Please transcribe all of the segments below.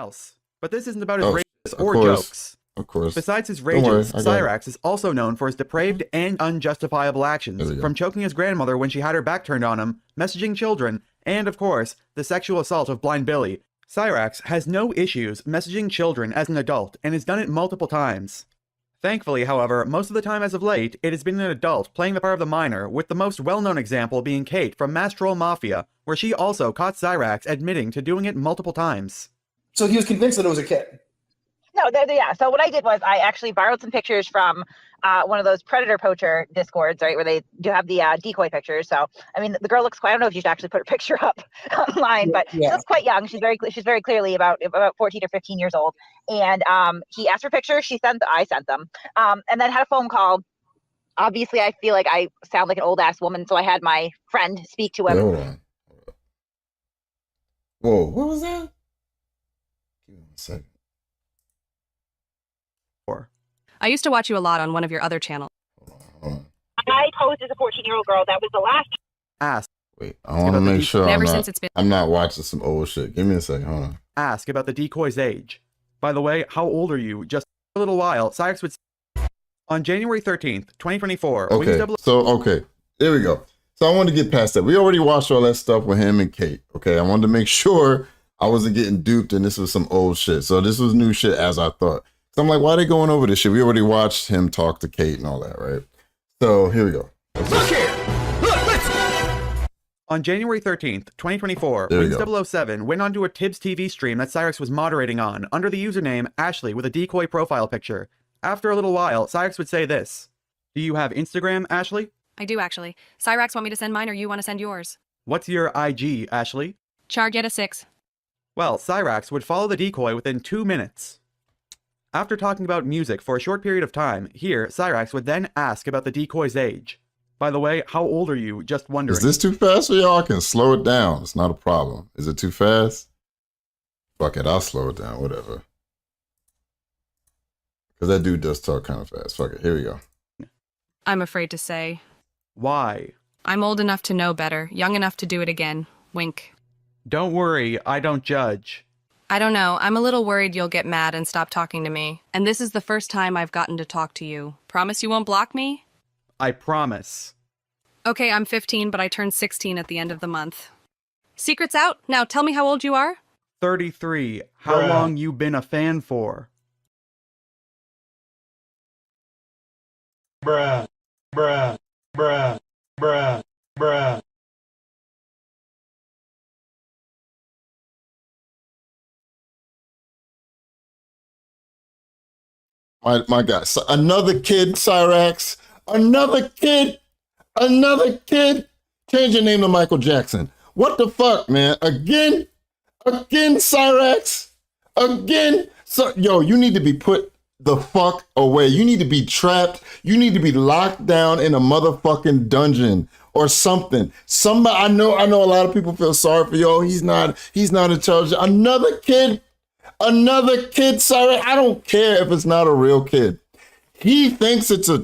else. But this isn't about his rages or course. jokes. Of course. Besides his rages, Cyraxx is also known for his depraved and unjustifiable actions, from choking his grandmother when she had her back turned on him, messaging children, and, of course, the sexual assault of Blind Billy. Cyraxx has no issues messaging children as an adult and has done it multiple times. Thankfully, however, most of the time as of late, it has been an adult playing the part of the minor, with the most well-known example being Kate from Mass Troll Mafia, where she also caught Cyraxx admitting to doing it multiple times. So he was convinced that it was a kid? No, yeah. So what I did was I actually borrowed some pictures from one of those predator poacher discords, right, where they do have the decoy pictures. So I mean, the girl looks quite. I don't know if you should actually put her picture up online, but she looks quite young. She's very clearly about 14 or 15 years old. And he asked for pictures. I sent them, and then had a phone call. Obviously, I feel like I sound like an old ass woman, so I had my friend speak to him. Wait, hold on. Whoa, what was that? Give me a second. I used to watch you a lot on one of your other channels. I posed as a 14-year-old girl. That was the last. Ask. Wait, I want to make sure I'm not watching some old shit. Give me a second. Hold on. Ask about the decoy's age. By the way, how old are you? Just a little while, Cyraxx would say, on January 13th, 2024. Okay, there we go. So I wanted to get past that. We already watched all that stuff with him and Kate. Okay, I wanted to make sure I wasn't getting duped and this was some old shit. So this was new shit as I thought. So I'm like, why are they going over this shit? We already watched him talk to Kate and all that, right? So here we go. Look here! Look, let's... On January 13th, 2024, Wings007 went onto a Tibbs TV stream that Cyraxx was moderating on under the username Ashley with a decoy profile picture. After a little while, Cyraxx would say this. Do you have Instagram, Ashley? I do, actually. Cyraxx want me to send mine or you want to send yours? What's your IG, Ashley? Chargetta6. Well, Cyraxx would follow the decoy within 2 minutes. After talking about music for a short period of time, here, Cyraxx would then ask about the decoy's age. By the way, how old are you? Just wondering. Is this too fast for y'all? I can slow it down. It's not a problem. Is it too fast? Fuck it, I'll slow it down, whatever. Because that dude does talk kind of fast. Fuck it, here we go. I'm afraid to say. Why? I'm old enough to know better, young enough to do it again. Wink. Don't worry, I don't judge. I don't know, I'm a little worried you'll get mad and stop talking to me. And this is the first time I've gotten to talk to you. Promise you won't block me? I promise. Okay, I'm 15, but I turned 16 at the end of the month. Secret's out? Now tell me how old you are? 33. How long you been a fan for? Bruh. Bruh. Bruh. Bruh. Bruh. My God, so another kid, Cyraxx, another kid. Change your name to Michael Jackson. What the fuck, man? Again, Cyraxx, again. So, yo, you need to be put the fuck away. You need to be trapped. You need to be locked down in a motherfucking dungeon or something. Somebody, I know a lot of people feel sorry for yo. He's not intelligent. Another kid, Cyraxx. I don't care if it's not a real kid. He thinks it's a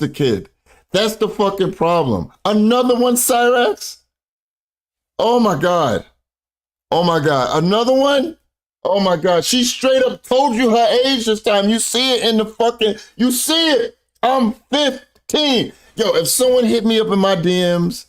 kid. That's the fucking problem. Another one, Cyraxx. Oh my God. Another one? Oh my God. She straight up told you her age this time. You see it in the fucking, you see it. I'm 15. Yo, if someone hit me up in my DMs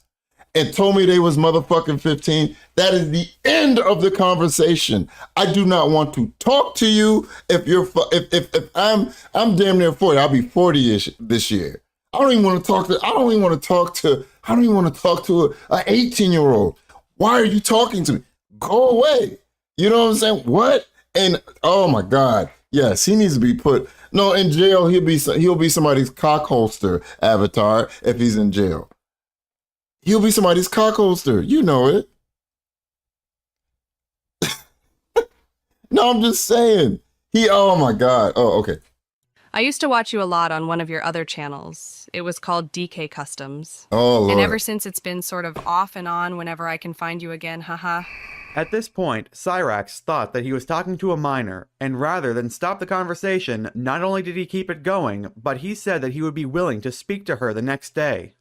and told me they was motherfucking 15, that is the end of the conversation. I do not want to talk to you if you're, if I'm damn near 40. I'll be 40-ish this year. I don't even want to talk to an 18-year-old. Why are you talking to me? Go away. You know what I'm saying? What? And oh my God. Yes, he needs to be put, no, in jail. He'll be somebody's cock holster avatar if he's in jail. He'll be somebody's cock holster. You know it. No, I'm just saying. Oh my God. Oh, okay. I used to watch you a lot on one of your other channels. It was called DK Customs. Oh, Lord. And ever since it's been sort of off and on whenever I can find you again, haha. At this point, Cyraxx thought that he was talking to a minor, and rather than stop the conversation, not only did he keep it going, but he said that he would be willing to speak to her the next day.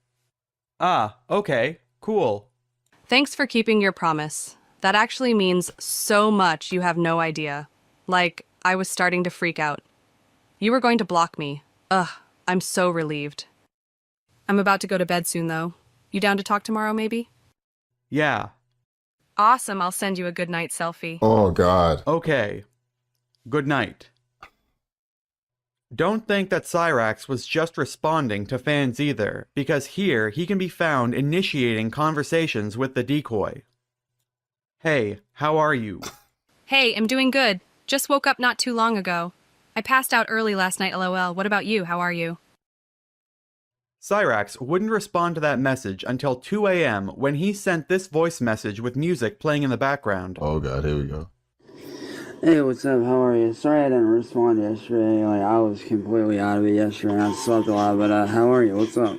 Ah, okay, cool. Thanks for keeping your promise. That actually means so much you have no idea. Like, I was starting to freak out. You were going to block me. Ugh, I'm so relieved. I'm about to go to bed soon, though. You down to talk tomorrow, maybe? Yeah. Awesome, I'll send you a good night selfie. Oh, God. Okay. Good night. Don't think that Cyraxx was just responding to fans either, because here he can be found initiating conversations with the decoy. Hey, how are you? Hey, I'm doing good. Just woke up not too long ago. I passed out early last night, lol. What about you? How are you? Cyraxx wouldn't respond to that message until 2 a.m. when he sent this voice message with music playing in the background. Oh, God, here we go. Hey, what's up? How are you? Sorry I didn't respond yesterday. Like, I was completely out of it yesterday and I slept a lot, but how are you? What's up?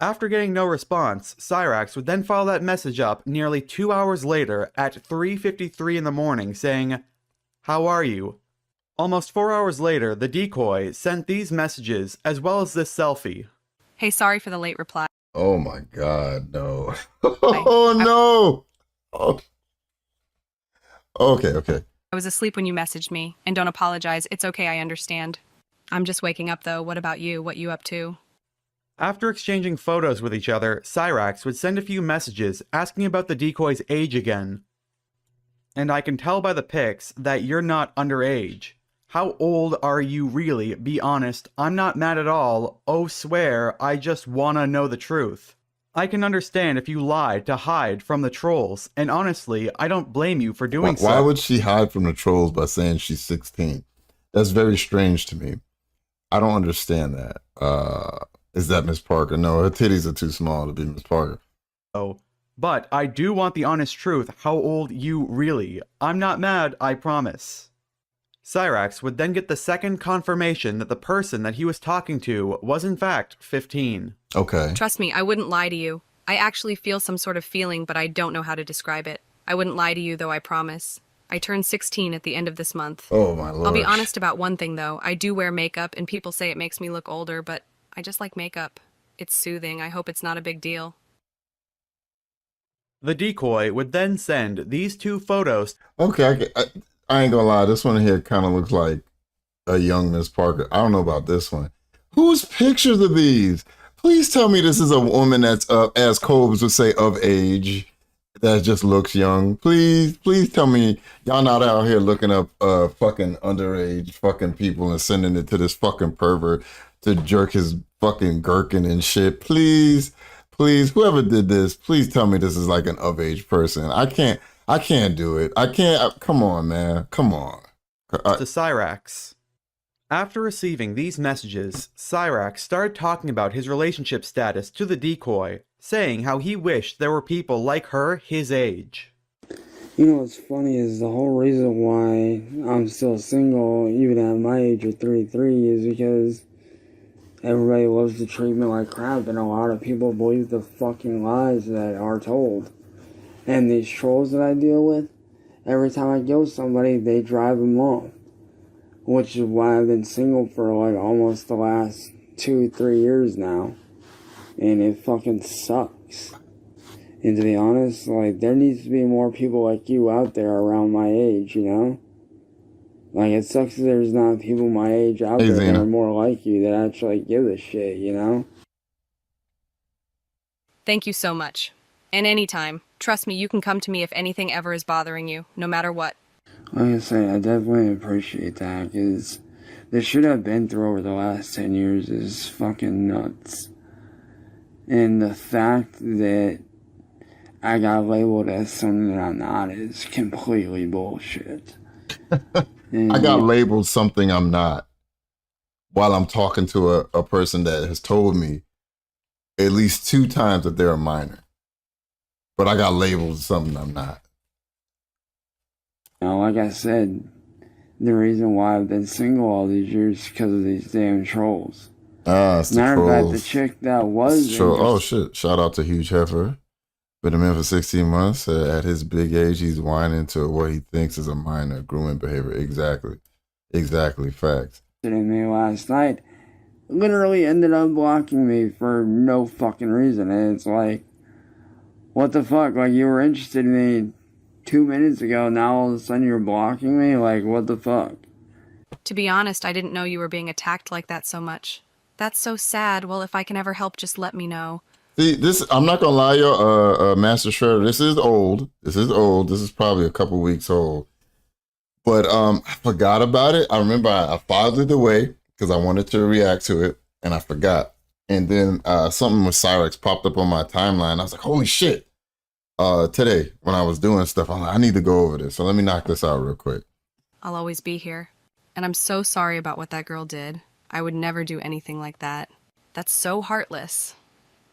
After getting no response, Cyraxx would then follow that message up nearly 2 hours later at 3:53 in the morning saying, "How are you?" Almost 4 hours later, the decoy sent these messages as well as this selfie. Hey, sorry for the late reply. Oh, my God, no. Oh, no. Oh. Okay. I was asleep when you messaged me, and don't apologize. It's okay, I understand. I'm just waking up, though. What about you? What you up to? After exchanging photos with each other, Cyraxx would send a few messages asking about the decoy's age again. And I can tell by the pics that you're not underage. How old are you really? Be honest. I'm not mad at all. Oh, swear, I just wanna know the truth. I can understand if you lied to hide from the trolls, and honestly, I don't blame you for doing so. Why would she hide from the trolls by saying she's 16? That's very strange to me. I don't understand that. Is that Miss Parker? No, her titties are too small to be Miss Parker. Oh, but I do want the honest truth. How old you really? I'm not mad, I promise. Cyraxx would then get the second confirmation that the person that he was talking to was in fact 15. Okay. Trust me, I wouldn't lie to you. I actually feel some sort of feeling, but I don't know how to describe it. I wouldn't lie to you, though, I promise. I turned 16 at the end of this month. Oh, my Lord. I'll be honest about one thing, though. I do wear makeup, and people say it makes me look older, but I just like makeup. It's soothing. I hope it's not a big deal. The decoy would then send these two photos. Okay, I ain't gonna lie. This one here kind of looks like a young Miss Parker. I don't know about this one. Whose pictures are these? Please tell me this is a woman that's, as Cobes would say, of age, that just looks young. Please tell me y'all not out here looking up fucking underage fucking people and sending it to this fucking pervert to jerk his fucking gherkin and shit. Please, whoever did this, please tell me this is like an of age person. I can't do it. Come on, man. Come on. To Cyraxx. After receiving these messages, Cyraxx started talking about his relationship status to the decoy, saying how he wished there were people like her his age. You know what's funny is the whole reason why I'm still single, even at my age of 33, is because everybody loves to treat me like crap, and a lot of people believe the fucking lies that are told. And these trolls that I deal with, every time I go with somebody, they drive them off. Which is why I've been single for like almost the last 2-3 years now. And it fucking sucks. And to be honest, like, there needs to be more people like you out there around my age, you know? Like, it sucks that there's not people my age out there that are more like you that actually give a shit, you know? Thank you so much. And anytime. Trust me, you can come to me if anything ever is bothering you, no matter what. Like I say, I definitely appreciate that, because the shit I've been through over the last 10 years is fucking nuts. And the fact that I got labeled as something that I'm not is completely bullshit. I got labeled something I'm not while I'm talking to a person that has told me at least 2 times that they're a minor. But I got labeled something I'm not. Now, like I said, the reason why I've been single all these years is because of these damn trolls. It's the Matter of fact, trolls. the chick that was... Oh, shit. Shout out to Huge Heifer. Been a man for 16 months. At his big age, he's whining to what he thinks is a minor grooming behavior. Exactly. Facts. ...in me last night literally ended up blocking me for no fucking reason. And it's like, what the fuck? Like, you were interested in me 2 minutes ago, now all of a sudden you're blocking me? Like, what the fuck? To be honest, I didn't know you were being attacked like that so much. That's so sad. Well, if I can ever help, just let me know. See, this, I'm not gonna lie, yo, Master Shredder, this is old. This is probably a couple weeks old. But I forgot about it. I remember I filed it away because I wanted to react to it, and I forgot. And then something with Cyraxx popped up on my timeline. I was like, holy shit. Today, when I was doing stuff, I'm like, I need to go over this. So let me knock this out real quick. I'll always be here. And I'm so sorry about what that girl did. I would never do anything like that. That's so heartless.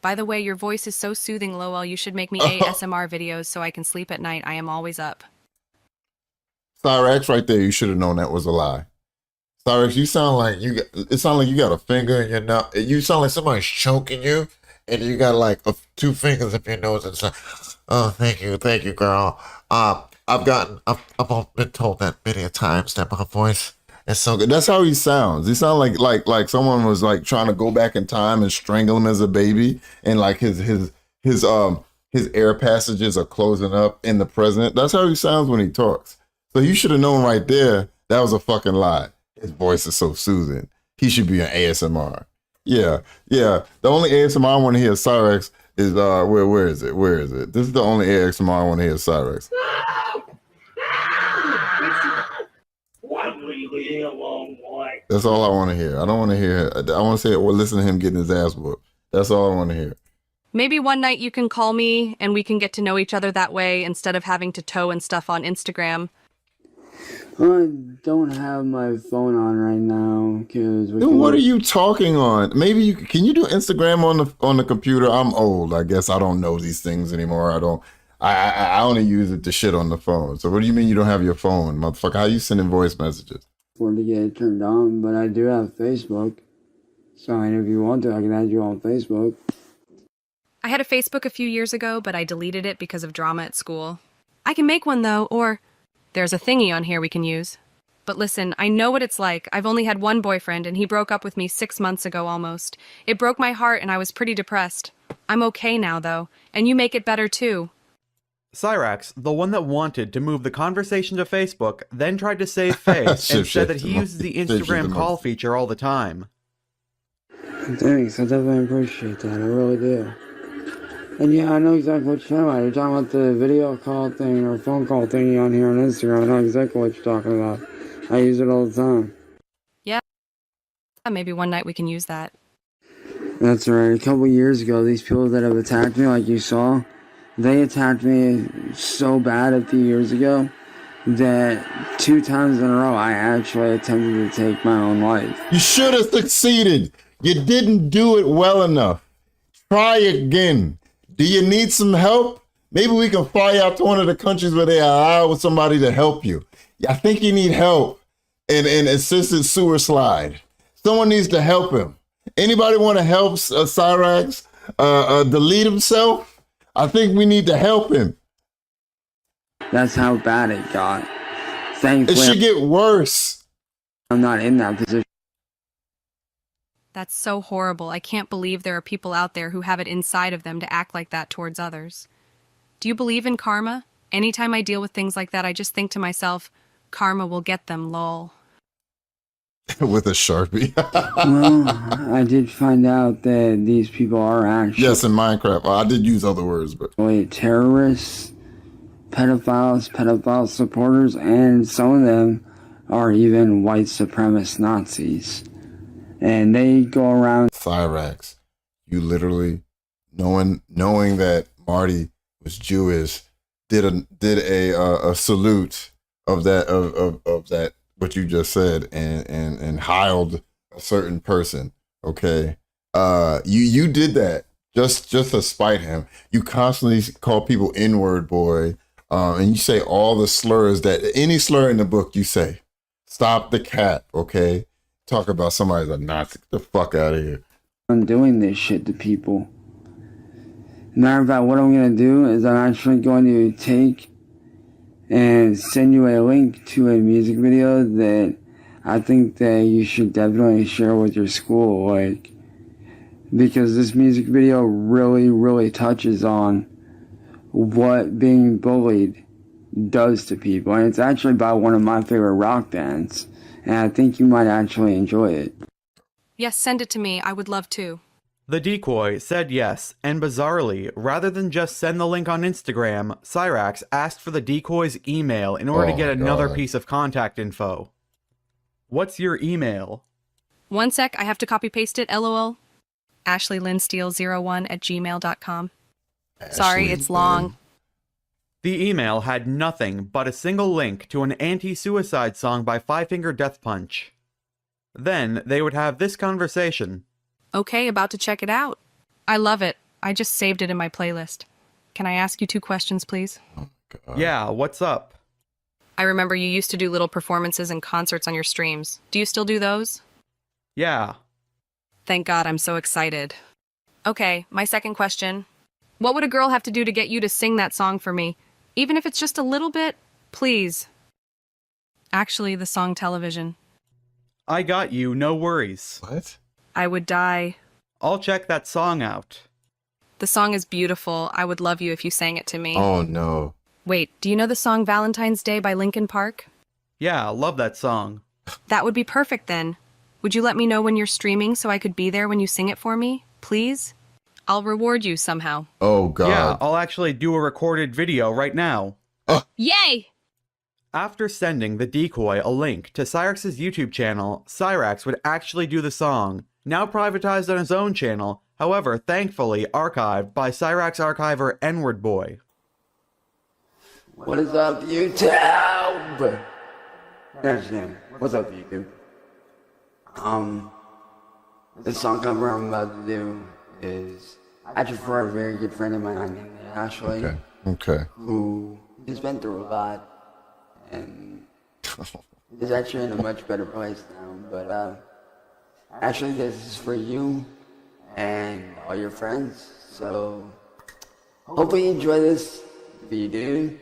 By the way, your voice is so soothing, Lowell. You should make me ASMR videos so I can sleep at night. I am always up. Cyraxx, right there, you should have known that was a lie. Cyraxx, you sound like it sounds like you got a finger in your nose. You sound like somebody's choking you, and you got like two fingers up your nose and say, "Oh, thank you, girl." I've been told that many times that my voice is so good. That's how he sounds. He sounds like someone was like trying to go back in time and strangle him as a baby, and like his air passages are closing up in the present. That's how he sounds when he talks. So you should have known right there that was a fucking lie. His voice is so soothing. He should be an ASMR. Yeah. The only ASMR I want to hear Cyraxx is where is it? This is the only ASMR I want to hear Cyraxx. That's all I want to hear. I don't want to hear. I want to say or listen to him getting his ass whooped. That's all I want to hear. Maybe one night you can call me and we can get to know each other that way instead of having to tow and stuff on Instagram. I don't have my phone on right now because. What are you talking on? Maybe can you do Instagram on the computer? I'm old. I guess I don't know these things anymore. I only use it to shit on the phone. So what do you mean you don't have your phone, motherfucker? How you sending voice messages? For to get it turned on, but I do have Facebook. So if you want to, I can add you on Facebook. I had a Facebook a few years ago, but I deleted it because of drama at school. I can make one though, or there's a thingy on here we can use. But listen, I know what it's like. I've only had one boyfriend and he broke up with me 6 months ago almost. It broke my heart and I was pretty depressed. I'm okay now though, and you make it better too. Cyraxx, the one that wanted to move the conversation to Facebook, then tried to save face and said that he uses the Instagram call feature all the time. Thanks, I definitely appreciate that, I really do. And yeah, I know exactly what you're talking about. You're talking about the video call thing or phone call thingy on here on Instagram. I know exactly what you're talking about. I use it all the time. Yeah, maybe one night we can use that. That's right. A couple years ago, these people that have attacked me, like you saw, they attacked me so bad a few years ago that 2 times in a row I actually attempted to take my own life. You should have succeeded. You didn't do it well enough. Try again. Do you need some help? Maybe we can fly out to one of the countries where they allow somebody to help you. I think you need help in assisted sewer slide. Someone needs to help him. Anybody want to help Cyraxx delete himself? I think we need to help him. That's how bad it got. Thankfully, it should get worse. I'm not in that position. That's so horrible. I can't believe there are people out there who have it inside of them to act like that towards others. Do you believe in karma? Anytime I deal with things like that, I just think to myself, karma will get them, lol. With a Sharpie. Well, I did find out that these people are actually... Yes, in Minecraft. I did use other words, but... terrorists, pedophiles, pedophile supporters, and some of them are even white supremacist Nazis. And they go around... Cyraxx, you literally, knowing that Marty was Jewish, did a salute of that what you just said and hiled a certain person. Okay, you did that just to spite him. You constantly call people N-word boy, and you say all the slurs that any slur in the book you say. Stop the cat, okay? Talk about somebody's a Nazi. Get the fuck out of here. I'm doing this shit to people. Matter of fact, what I'm going to do is I'm actually going to take and send you a link to a music video that I think that you should definitely share with your school, like, because this music video really, really touches on what being bullied does to people. And it's actually by one of my favorite rock bands. And I think you might actually enjoy it. Yes, send it to me. I would love to. The decoy said yes, and bizarrely, rather than just send the link on Instagram, Cyraxx asked for the decoy's email in order to get another piece of contact info. What's your email? One sec, I have to copy-paste it, lol. AshleyLynsteele01@gmail.com. Sorry, it's long. The email had nothing but a single link to an anti-suicide song by Five Finger Death Punch. Then they would have this conversation. Okay, about to check it out. I love it. I just saved it in my playlist. Can I ask you 2 questions, please? Yeah, what's up? I remember you used to do little performances and concerts on your streams. Do you still do those? Yeah. Thank God, I'm so excited. Okay, my second question. What would a girl have to do to get you to sing that song for me? Even if it's just a little bit? Please. Actually, the song Television. I got you, no worries. What? I would die. I'll check that song out. The song is beautiful. I would love you if you sang it to me. Oh, no. Wait, do you know the song Valentine's Day by Linkin Park? Yeah, love that song. That would be perfect then. Would you let me know when you're streaming so I could be there when you sing it for me? Please? I'll reward you somehow. Oh, God. Yeah, I'll actually do a recorded video right now. Yay! After sending the decoy a link to Cyraxx's YouTube channel, Cyraxx would actually do the song, now privatized on his own channel, however, thankfully archived by Cyraxx archiver N-Word Boy. What is up, YouTube? That's him. What's up, YouTube? The song cover I'm about to do is actually for a very good friend of mine named Ashley. Okay. Who has been through a lot and is actually in a much better place now. But actually, this is for you and all your friends. So hopefully you enjoy this. If you do,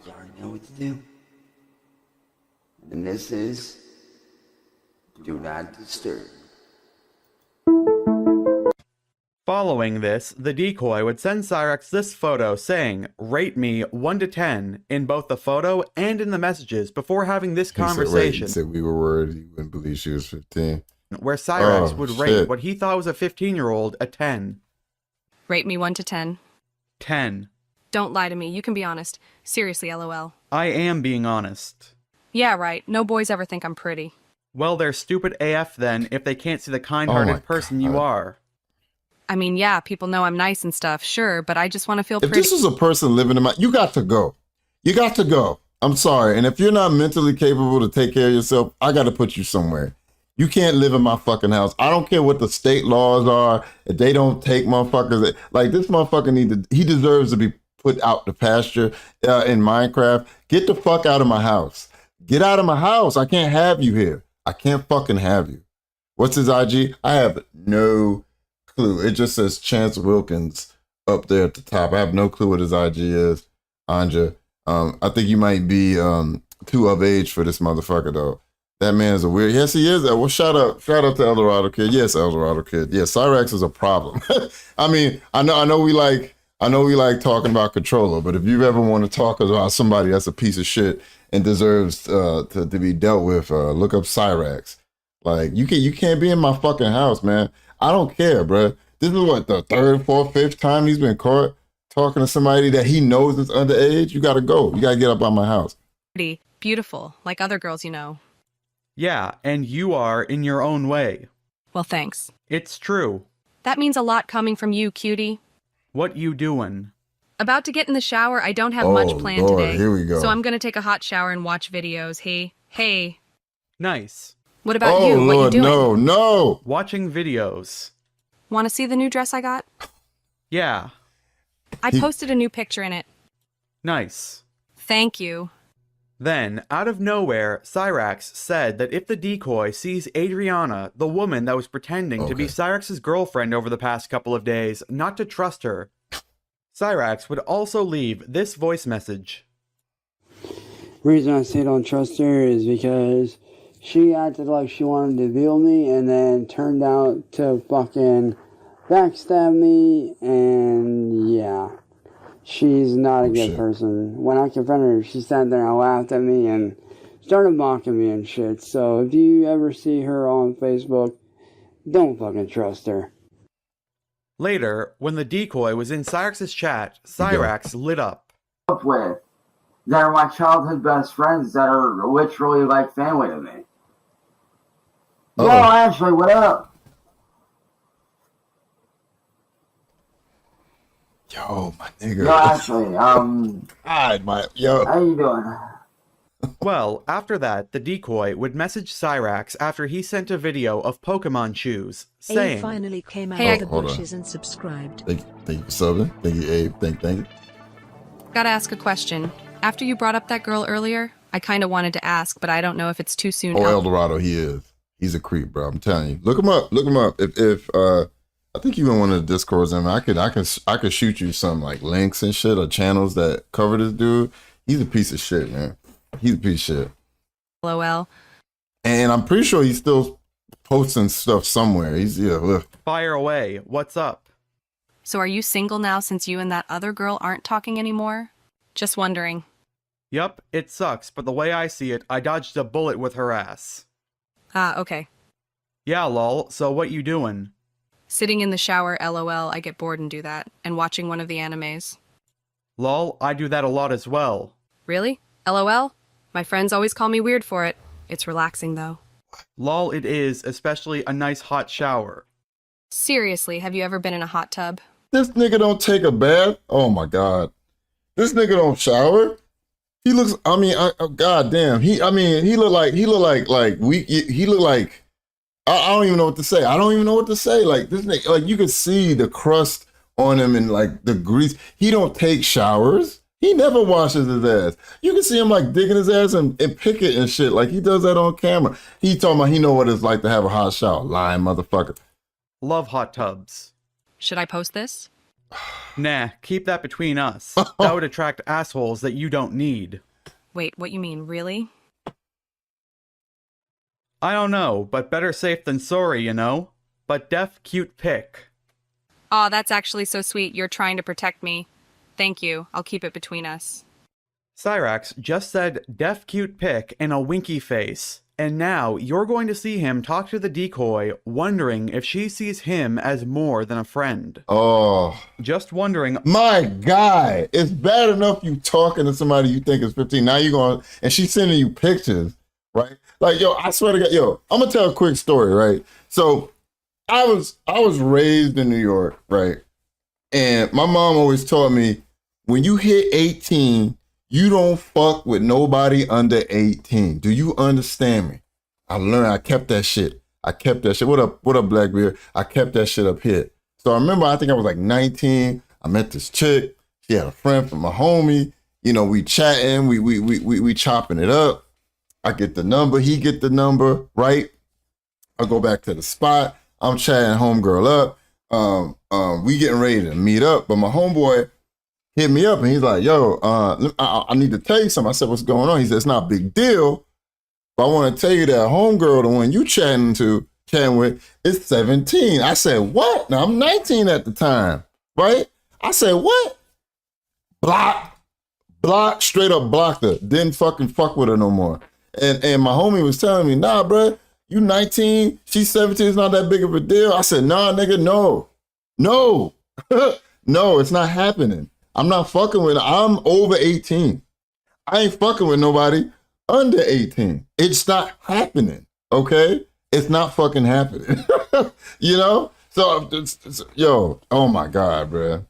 you already know what to do. And this is Do Not Disturb. Following this, the decoy would send Cyraxx this photo saying, "Rate me 1 to 10" in both the photo and in the messages before having this conversation. He said we were worried he wouldn't believe she was 15. Where Cyraxx would rate what he thought was a 15-year-old a 10. Rate me 1 to 10. 10. Don't lie to me. You can be honest. Seriously, LOL. I am being honest. Yeah, right. No boys ever think I'm pretty. Well, they're stupid AF then if they can't see the kind-hearted person you are. I mean, yeah, people know I'm nice and stuff, sure, but I just want to feel If pretty. this was a person living in my... You got to go. You got to go. I'm sorry. And if you're not mentally capable to take care of yourself, I got to put you somewhere. You can't live in my fucking house. I don't care what the state laws are. If they don't take motherfuckers... Like, this motherfucker he deserves to be put out to pasture in Minecraft. Get the fuck out of my house. Get out of my house. I can't have you here. I can't fucking have you. What's his IG? I have no clue. It just says Chance Wilkins up there at the top. I have no clue what his IG is. Anja. I think you might be too of age for this motherfucker though. That man's a weird. Yes, he is. Well, shout out to Eldorado Kid. Yes, Eldorado Kid. Yes, Cyraxx is a problem. I mean, I know we like talking about controller, but if you ever want to talk about somebody that's a piece of shit and deserves to be dealt with, look up Cyraxx. Like, you can't be in my fucking house, man. I don't care, bro. This is what, the 3rd, 4th, 5th time he's been caught talking to somebody that he knows is underage? You gotta go. You gotta get up out my house. Pretty, beautiful, like other girls you know. Yeah, and you are in your own way. Well, thanks. It's true. That means a lot coming from you, cutie. What you doing? About to get in the shower. I don't have much planned today. Here we go. So I'm gonna take a hot shower and watch videos. Hey. Nice. What about you? What you doing? No. Watching videos. Want to see the new dress I got? Yeah. I posted a new picture in it. Nice. Thank you. Then, out of nowhere, Cyraxx said that if the decoy sees Adriana, the woman that was pretending to be Cyraxx's girlfriend over the past couple of days, not to trust her. Cyraxx would also leave this voice message. Reason I say don't trust her is because she acted like she wanted to deal me and then turned out to fucking backstab me, and yeah. She's not a good shit. person. When I confronted her, she sat there and laughed at me and started mocking me and shit. So if you ever see her on Facebook, don't fucking trust her. Later, when the decoy was in Cyraxx's chat, Cyraxx lit up. With that are my childhood best friends that are literally like family to me. Oh. Yo, Ashley, what up? Yo, my nigga. Yo, Ashley, God, yo. how you doing? Well, after that, the decoy would message Cyraxx after he sent a video of Pokemon shoes, saying, Abe finally came out Hey, of the hold on. bushes and subscribed. Thank you for subbing. Thank you, Abe. Thank you. Gotta ask a question. After you brought up that girl earlier, I kinda wanted to ask, but I don't know if it's too soon. Oh, El Dorado, he is. He's a creep, bro. I'm telling you. Look him up. Look him up. If I think you in one of the discords, and I could shoot you some like links and shit or channels that cover this dude. He's a piece of shit, man. He's a piece of shit. LOL. And I'm pretty sure he's still posting stuff somewhere. Look. "Fire away, what's up?" So are you single now since you and that other girl aren't talking anymore? Just wondering. Yup, it sucks, but the way I see it, I dodged a bullet with her ass. Ah, okay. Yeah, lol, so what you doing? Sitting in the shower, LOL, I get bored and do that, and watching one of the animes. Lol, I do that a lot as well. Really? LOL? My friends always call me weird for it. It's relaxing, though. Lol, it is, especially a nice hot shower. Seriously, have you ever been in a hot tub? This nigga don't take a bath. Oh my God. This nigga don't shower. He looks, I mean, God damn. He look like, he look like, I don't even know what to say. I don't even know what to say. Like this nigga, like you could see the crust on him and like the grease. He don't take showers. He never washes his ass. You can see him like digging his ass and pick it and shit. Like he does that on camera. He talking about he know what it's like to have a hot shower. Lying motherfucker. Love hot tubs. Should I post this? Nah, keep that between us. That would attract assholes that you don't need. Wait, what you mean, really? I don't know, but better safe than sorry, you know? But def cute pic. Aw, that's actually so sweet. You're trying to protect me. Thank you. I'll keep it between us. Cyraxx just said def cute pic and a winky face. And now you're going to see him talk to the decoy, wondering if she sees him as more than a friend. Oh. Just wondering. My guy, it's bad enough you talking to somebody you think is 15. Now you're going, and she's sending you pictures, right? Like, yo, I swear to God, yo, I'm gonna tell a quick story, right? So I was raised in New York, right? And my mom always taught me, when you hit 18, you don't fuck with nobody under 18. Do you understand me? I learned, I kept that shit. What up, Blackbeard? I kept that shit up here. So I remember, I think I was like 19. I met this chick. She had a friend from my homie. You know, we chatting, we chopping it up. I get the number, he get the number, right? I go back to the spot. I'm chatting homegirl up. We getting ready to meet up, but my homeboy hit me up and he's like, yo, I need to tell you something. I said, what's going on? He said, it's not a big deal, but I want to tell you that homegirl, the one you chatting with, is 17. I said, what? Now I'm 19 at the time, right? I said, what? Block, straight up blocked her. Didn't fucking fuck with her no more. And my homie was telling me, nah, bro, you 19, she's 17, it's not that big of a deal. I said, nah, nigga, no. No, it's not happening. I'm not fucking with her. I'm over 18. I ain't fucking with nobody under 18. It's not happening, okay? It's not fucking happening, you know? So, yo, oh my God, bro.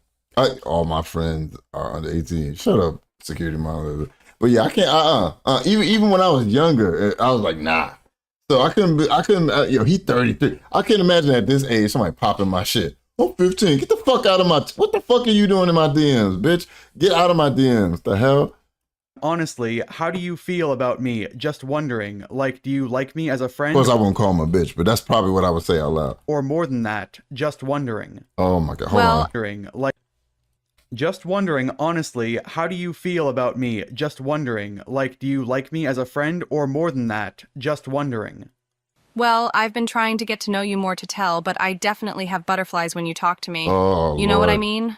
All my friends are under 18. Shut up, security monitor. But yeah, I can't, even when I was younger, I was like, nah. So I couldn't, he 33. I can't imagine at this age, somebody popping my shit. I'm 15, get the fuck out of what the fuck are you doing in my DMs, bitch? Get out of my DMs, the hell? Honestly, how do you feel about me? Just wondering. Like, do you like me as a friend? Of course I won't call him a bitch, but that's probably what I would say out loud. Or more than that, just wondering. Oh my God, hold on. Wondering, like, just wondering, honestly, how do you feel about me? Just wondering. Like, do you like me as a friend? Or more than that, just wondering. Well, I've been trying to get to know you more to tell, but I definitely have butterflies when you talk to me. Oh, you know Lord. what I mean?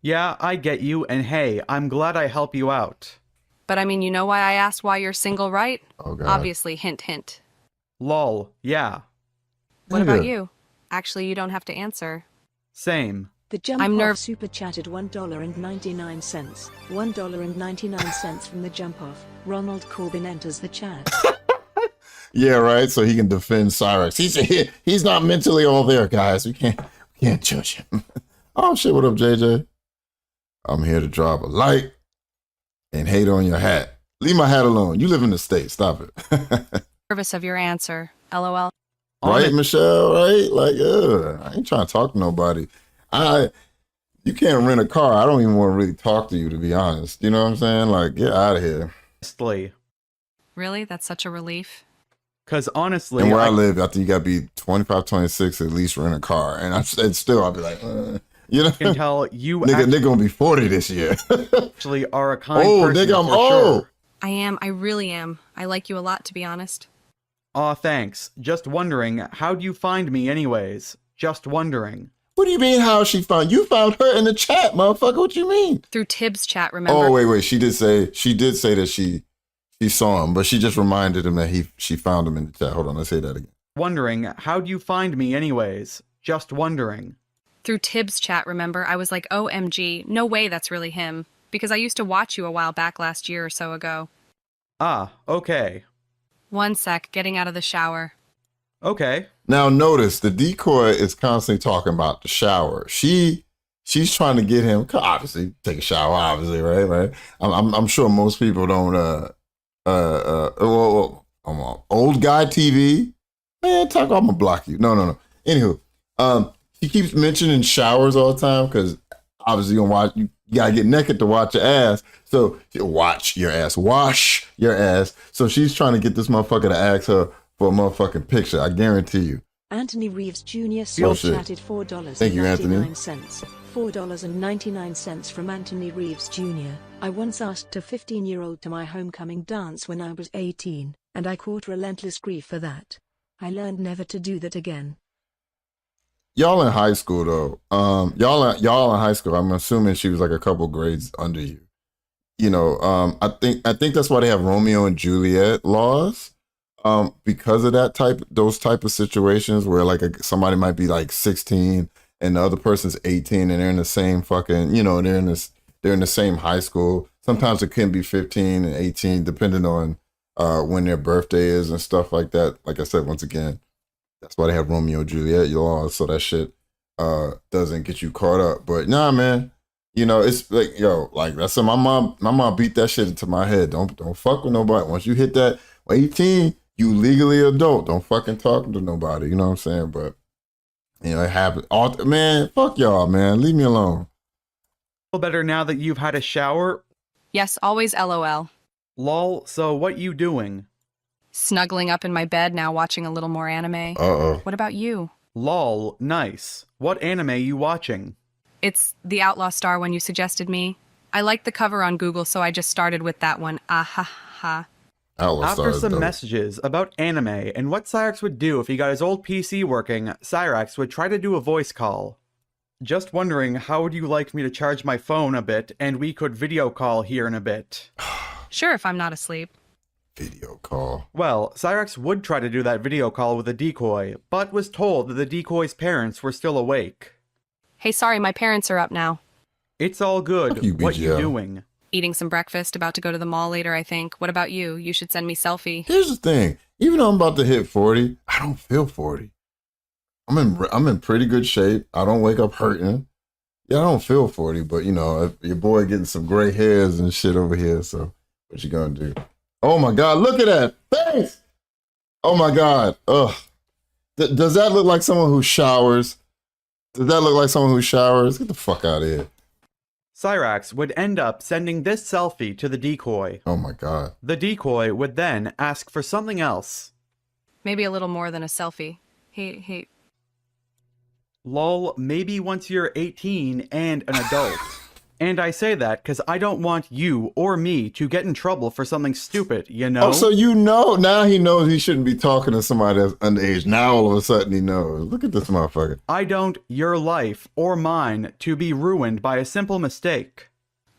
Yeah, I get you, and hey, I'm glad I help you out. But I mean, you know why I asked why you're single, right? Oh, God. Obviously, hint, hint. Lol, yeah. What about Nigga. you? Actually, you don't have to answer. Same. The jump I'm off super chatted $1.99. $1.99 from the jump off. Ronald Corbin enters the chat. Yeah, right. So he can defend Cyraxx. He's not mentally all there, guys. We can't judge him. Oh shit! What up, JJ? I'm here to drop a like and hate on your hat. Leave my hat alone. You live in the States. Stop it. Nervous of your answer. LOL. Right, Michelle? Right? Like, I ain't trying to talk to nobody. You can't rent a car. I don't even want to really talk to you, to be honest. You know what I'm saying? Like, get out of here. Honestly. Really? That's such a relief. Because honestly, And where I live, I think you got to be 25, 26 at least rent a car. And I'll be like, you know? I can tell you Nigga gonna be 40 this year. actually are a kind Oh, person nigga, I'm for old. sure. I am. I really am. I like you a lot, to be honest. Aw, thanks. Just wondering, how'd you find me anyways? Just wondering. What do you mean how she found you? Found her in the chat, motherfucker. What you mean? Through Tibbs chat, remember? Oh, wait. She did say that she saw him, but she just reminded him that she found him in the chat. Hold on, let's say that again. Wondering, how'd you find me anyways? Just wondering. Through Tibbs chat, remember? I was like, OMG, no way that's really him. Because I used to watch you a while back last year or so ago. Ah, okay. One sec, getting out of the shower. Okay. Now notice the decoy is constantly talking about the shower. She's trying to get him obviously take a shower, obviously, right? I'm sure most people don't old guy TV. Man, I'm gonna block you. No. Anywho, she keeps mentioning showers all the time because obviously you gotta get naked to watch your ass. So wash your ass. So she's trying to get this motherfucker to ask her for a motherfucking picture. I guarantee you. Anthony Reeves Jr. Oh, super shit. chatted $4.99. Thank you, Anthony. $4.99 from Anthony Reeves Jr. I once asked a 15-year-old to my homecoming dance when I was 18, and I caught relentless grief for that. I learned never to do that again. Y'all in high school though. Y'all in high school. I'm assuming she was like a couple grades under you. You know, I think that's why they have Romeo and Juliet laws. Because of those type of situations where like somebody might be like 16 and the other person's 18 and they're in the same fucking, you know, they're in the same high school. Sometimes it can be 15 and 18 depending on when their birthday is and stuff like that. Like I said, once again, that's why they have Romeo and Juliet laws, so that shit doesn't get you caught up. But nah, man, you know, it's like, yo, like that's my mom beat that shit into my head. Don't fuck with nobody. Once you hit that 18, you legally adult. Don't fucking talk to nobody. You know what I'm saying? But you know, it happens. Man, fuck y'all, man. Leave me alone. Feel better now that you've had a shower? Yes, always LOL. Lol, so what you doing? Snuggling up in my bed now, watching a little more anime. Uh-oh. What about you? Lol, nice. What anime you watching? It's the Outlaw Star one you suggested me. I liked the cover on Google, so I just started with that one. Ah ha ha. After some messages about anime and what Cyraxx would do if he got his old PC working, Cyraxx would try to do a voice call. Just wondering, how would you like me to charge my phone a bit and we could video call here in a bit? Sure, if I'm not asleep. Video call. Well, Cyraxx would try to do that video call with a decoy, but was told that the decoy's parents were still awake. Hey, sorry, my parents are up now. It's all good. Fuck you, What you BGL. doing? Eating some breakfast, about to go to the mall later, I think. What about you? You should send me selfie. Here's the thing. Even though I'm about to hit 40, I don't feel 40. I'm in pretty good shape. I don't wake up hurting. Yeah, I don't feel 40, but you know, your boy getting some gray hairs and shit over here. So what you gonna do? Oh my God, look at that face. Oh my God. Ugh. Does that look like someone who showers? Does that look like someone who showers? Get the fuck out of here. Cyraxx would end up sending this selfie to the decoy. Oh my God. The decoy would then ask for something else. Maybe a little more than a selfie. Hey. Lol, maybe once you're 18 and an adult. And I say that because I don't want you or me to get in trouble for something stupid, you know? Oh, so you know, now he knows he shouldn't be talking to somebody that's underage. Now all of a sudden he knows. Look at this motherfucker. I don't your life or mine to be ruined by a simple mistake.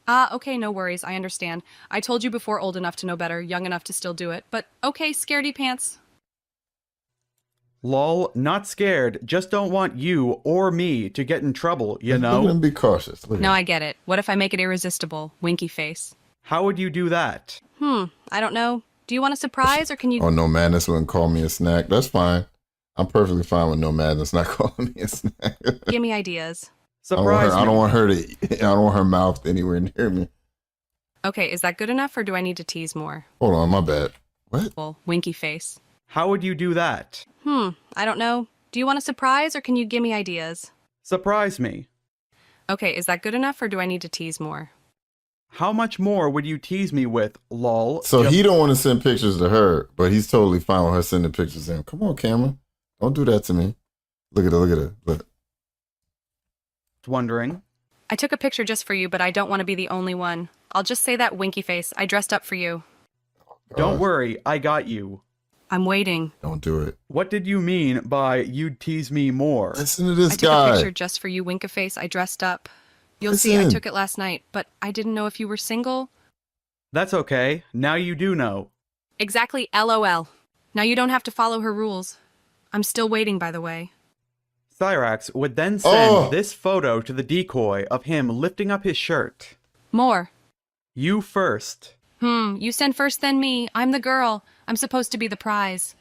Okay, no worries, I understand. I told you before, old enough to know better, young enough to still do it, but okay, scaredy pants. Lol, not scared, just don't want you or me to get in trouble, you know? Look at him, be cautious. Look at No, him. I get it. What if I make it irresistible? Winky face. How would you do that? I don't know. Do you want a surprise, or can you... Oh, No Madness wouldn't call me a snack. That's fine. I'm perfectly fine with No Madness not calling me a snack. Give me ideas. Surprise I don't me. want her to. I don't want her mouth anywhere near me. Okay, is that good enough, or do I need to tease more? Hold on, my bad. What? Well, winky face. How would you do that? I don't know. Do you want a surprise, or can you give me ideas? Surprise me. Okay, is that good enough, or do I need to tease more? How much more would you tease me with, lol? So he don't want to send pictures to her, but he's totally fine with her sending pictures to him. Come on, camera. Don't do that to me. Look at her. Look at her. Look. Wondering. I took a picture just for you, but I don't want to be the only one. I'll just say that, winky face. I dressed up for you. Don't worry, I got you. I'm waiting. Don't do it. What did you mean by you'd tease me more? Listen to this I took guy. a picture just for you, winky face. I dressed up. You'll see, I Listen. took it last night, but I didn't know if you were single. That's okay, now you do know. Exactly, LOL. Now you don't have to follow her rules. I'm still waiting, by the way. Cyraxx would then send Oh. this photo to the decoy of him lifting up his shirt. More. You first. You send first, then me. I'm the girl. I'm supposed to be the prize.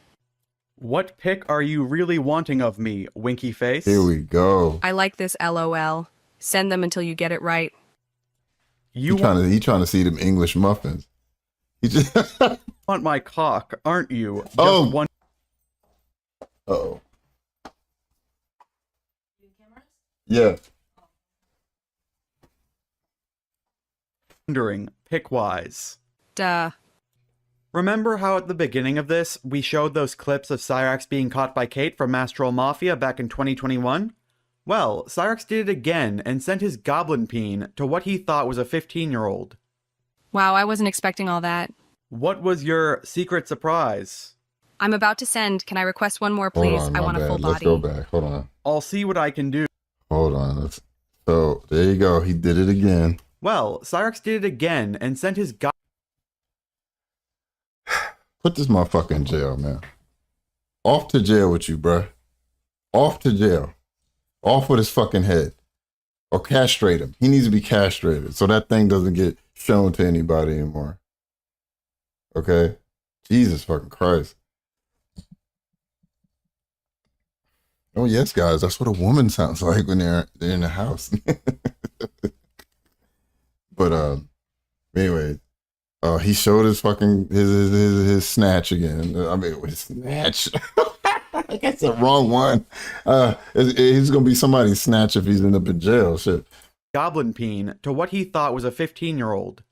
What pic are you really wanting of me, winky face? Here we go. I like this, LOL. Send them until you get it right. You He trying to see them English muffins. He just. want my cock, aren't you? Just Oh. Uh-oh. Yeah. wondering, pic-wise. Duh. Remember how at the beginning of this, we showed those clips of Cyraxx being caught by Kate from Mass Troll Mafia back in 2021? Well, Cyraxx did it again and sent his goblin peen to what he thought was a 15-year-old. Wow, I wasn't expecting all that. What was your secret surprise? I'm about to send. Can I request one more, Hold please? on, I my want a bad. full Let's body. go back. Hold on. I'll see what I can do. Hold on. So there you go. He did it again. Well, Cyraxx did it again and sent his Put this motherfucker in jail, man. Off to jail with you, bruh. Off to jail. Off with his fucking head. Or castrate him. He needs to be castrated so that thing doesn't get shown to anybody anymore. Okay? Jesus fucking Christ. Oh yes, guys, that's what a woman sounds like when they're in the house. But anyway, he showed his fucking his snatch again. I mean, his snatch. I guess the wrong one. He's gonna be somebody's snatch if he's end up in jail. Shit. goblin peen to what he thought was a 15-year-old.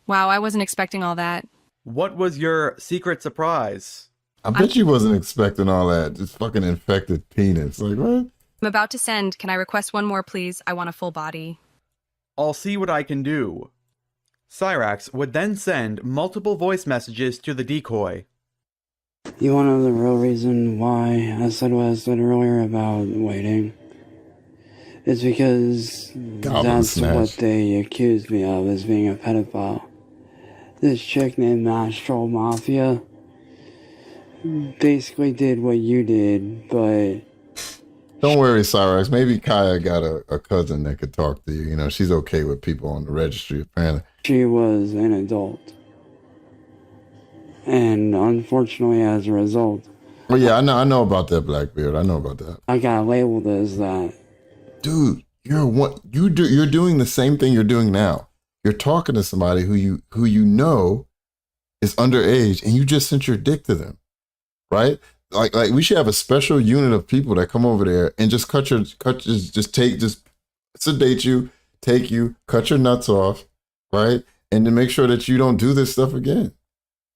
Wow, I wasn't expecting all that. What was your secret surprise? I bet you wasn't expecting all that. Just fucking infected penis. Like what? I'm about to send. Can I request one more, please? I want a full body. I'll see what I can do. Cyraxx would then send multiple voice messages to the decoy. You want to know the real reason why I said what I said earlier about waiting? It's because Goblin that's snatch. what they accused me of, as being a pedophile. This chick named Mass Troll Mafia basically did what you did, but Don't worry, Cyraxx. Maybe Kaya got a cousin that could talk to you. You know, she's okay with people on the registry, apparently. she was an adult. And unfortunately, as a result, Well, yeah, I know about that, Blackbeard. I know about that. I got labeled as that. Dude, you're doing the same thing you're doing now. You're talking to somebody who you know is underage, and you just sent your dick to them, right? Like we should have a special unit of people that come over there and just just sedate you, take you, cut your nuts off, right? And to make sure that you don't do this stuff again.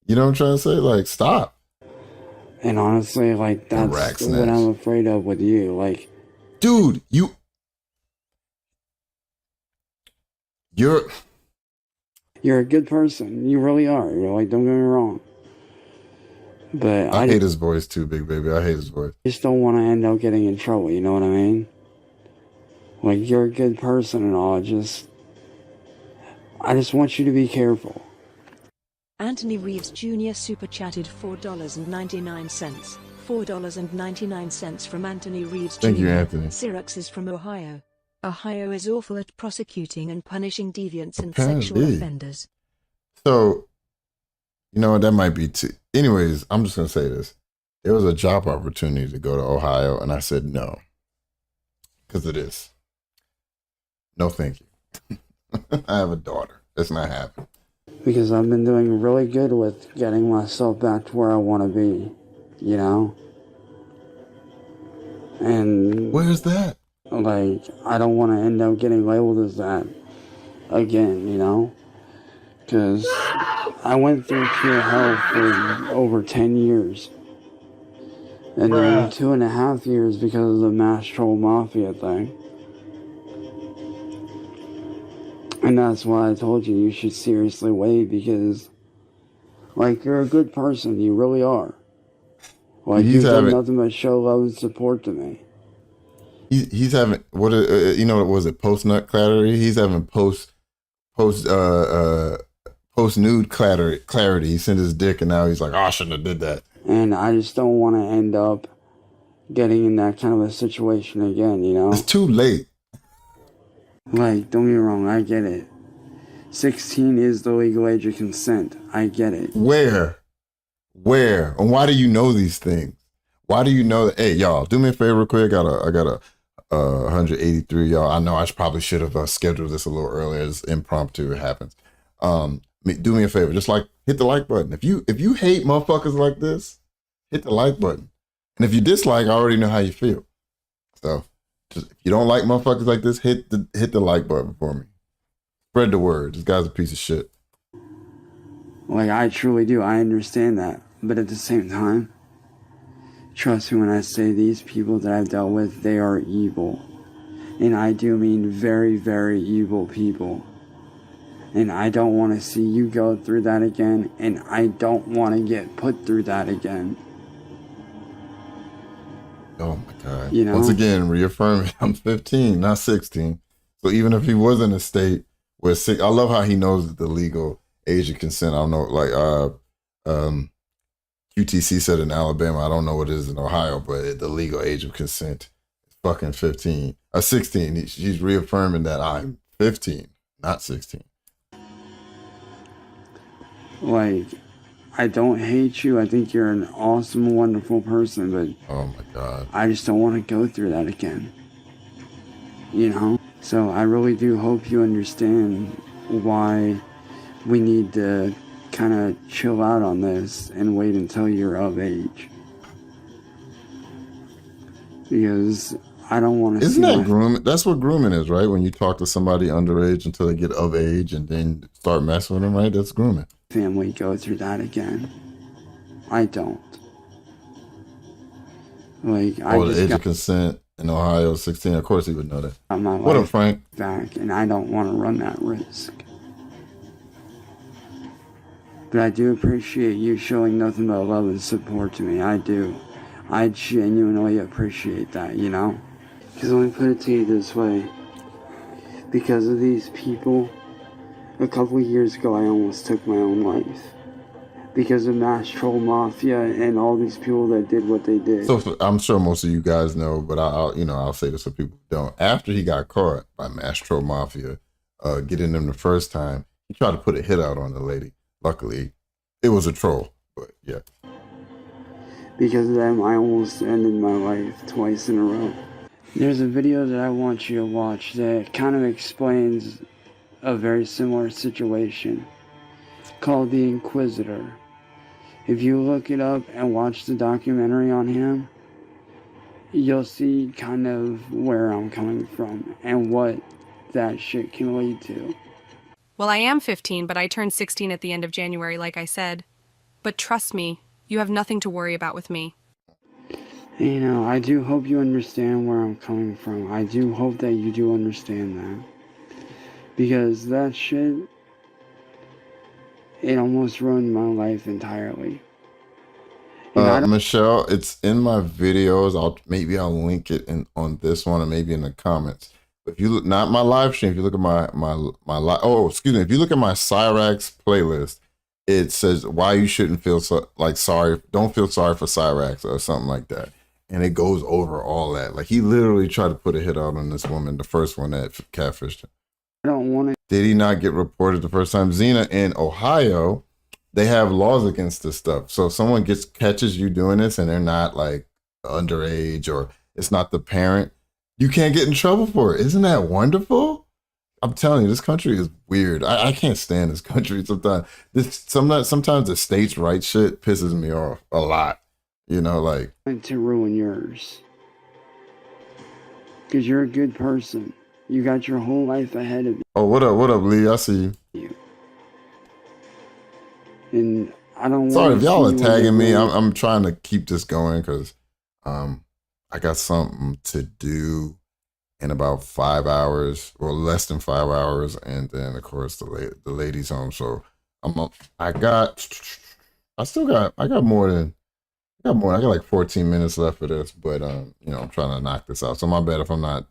You know what I'm trying to say? Like, stop. And honestly, like, that's Rack what snatch. I'm afraid of with you. Like, Dude, You're a good person. You really are. You're like, don't get me wrong. But I hate his voice too, big baby. I hate his voice. Just don't want to end up getting in trouble. You know what I mean? Like, you're a good person and all. I just want you to be careful. Anthony Reeves Jr. super chatted $4.99. $4.99 from Anthony Reeves Jr. Thank you, Anthony. Cyraxx is from Ohio. Ohio is awful at prosecuting and punishing deviants and Apparently. sexual offenders. So, you know, that might be too. Anyways, I'm just going to say this. There was a job opportunity to go to Ohio, and I said no. Because of this. No, thank you. I have a daughter. It's not happening. Because I've been doing really good with getting myself back to where I want to be. You know? And where's that? Like, I don't want to end up getting labeled as that again, you know? Because I went through pure hell for over 10 years. And then 2.5 years because of the Mass Troll Mafia thing. And that's why I told you should seriously wait, because, like, you're a good person. You really are. Like, you've done nothing but show love and support to me. He's having, what was it, post-nut clarity? He's having post-nude clarity. He sent his dick and now he's like, oh, I shouldn't have did that. And I just don't want to end up getting in that kind of a situation again, you know? It's too late. Like, don't get me wrong, I get it. 16 is the legal age of consent. I get it. Where? And why do you know these things? Why do you know that? Hey, y'all, do me a favor real quick. I got a 183, y'all. I know I probably should have scheduled this a little earlier. It's impromptu. It happens. Do me a favor. Just like hit the like button. If you hate motherfuckers like this, hit the like button. And if you dislike, I already know how you feel. So just, if you don't like motherfuckers like this, hit the like button for me. Spread the word. This guy's a piece of shit. Like, I truly do. I understand that. But at the same time, trust me when I say these people that I've dealt with, they are evil. And I do mean very, very evil people. And I don't want to see you go through that again. And I don't want to get put through that again. Oh my God. You know? Once again, reaffirming I'm 15, not 16. So even if he was in a state where I love how he knows the legal age of consent. I don't know, like QTC said in Alabama, I don't know what it is in Ohio, but the legal age of consent is fucking 15. 16. She's reaffirming that I'm 15, not 16. Like, I don't hate you. I think you're an awesome, wonderful person, but oh my God, I just don't want to go through that again. You know? So I really do hope you understand why we need to kind of chill out on this and wait until you're of age. Because I don't want to. Isn't that grooming? That's what grooming is, right? When you talk to somebody underage until they get of age and then start messing with them, right? That's grooming. Family go through that again. I don't. Like, the age of consent in Ohio, 16. Of course he would know that. What up, Frank? Back, and I don't want to run that risk. But I do appreciate you showing nothing but love and support to me. I do. I genuinely appreciate that, you know? Because let me put it to you this way. Because of these people, a couple of years ago I almost took my own life. Because of Mass Troll Mafia and all these people that did what they did. So I'm sure most of you guys know, but I'll say this so people don't. After he got caught by Mass Troll Mafia, getting them the first time, he tried to put a hit out on the lady. Luckily, it was a troll, but yeah. Because of them, I almost ended my life twice in a row. There's a video that I want you to watch that kind of explains a very similar situation called The Inquisitor. If you look it up and watch the documentary on him, you'll see kind of where I'm coming from and what that shit can lead to. Well, I am 15, but I turned 16 at the end of January, like I said. But trust me, you have nothing to worry about with me. You know, I do hope you understand where I'm coming from. I do hope that you do understand that. Because that shit, it almost ruined my life entirely. Michelle, it's in my videos. I'll link it on this one, or maybe in the comments. If you look, not my live stream, if you look at my live, oh, excuse me, if you look at my Cyraxx playlist, it says why you shouldn't feel sorry. Don't feel sorry for Cyraxx or something like that, and it goes over all that. Like, he literally tried to put a hit out on this woman, the first one that catfished him. I don't want to. Did he not get reported the first time? Xena, in Ohio, they have laws against this stuff. So if someone catches you doing this and they're not like underage, or it's not the parent, you can't get in trouble for it. Isn't that wonderful? I'm telling you, this country is weird. I can't stand this country sometimes. Sometimes the states' right shit pisses me off a lot. You know, like. To ruin yours. Because you're a good person. You got your whole life ahead of you. Oh, what up, Lee? I see you. And I don't want. Sorry if y'all are tagging me. I'm trying to keep this going because I got something to do in about 5 hours, or less than 5 hours, and then of course the ladies home. So I got like 14 minutes left for this, but you know, I'm trying to knock this out. So my bad if I'm not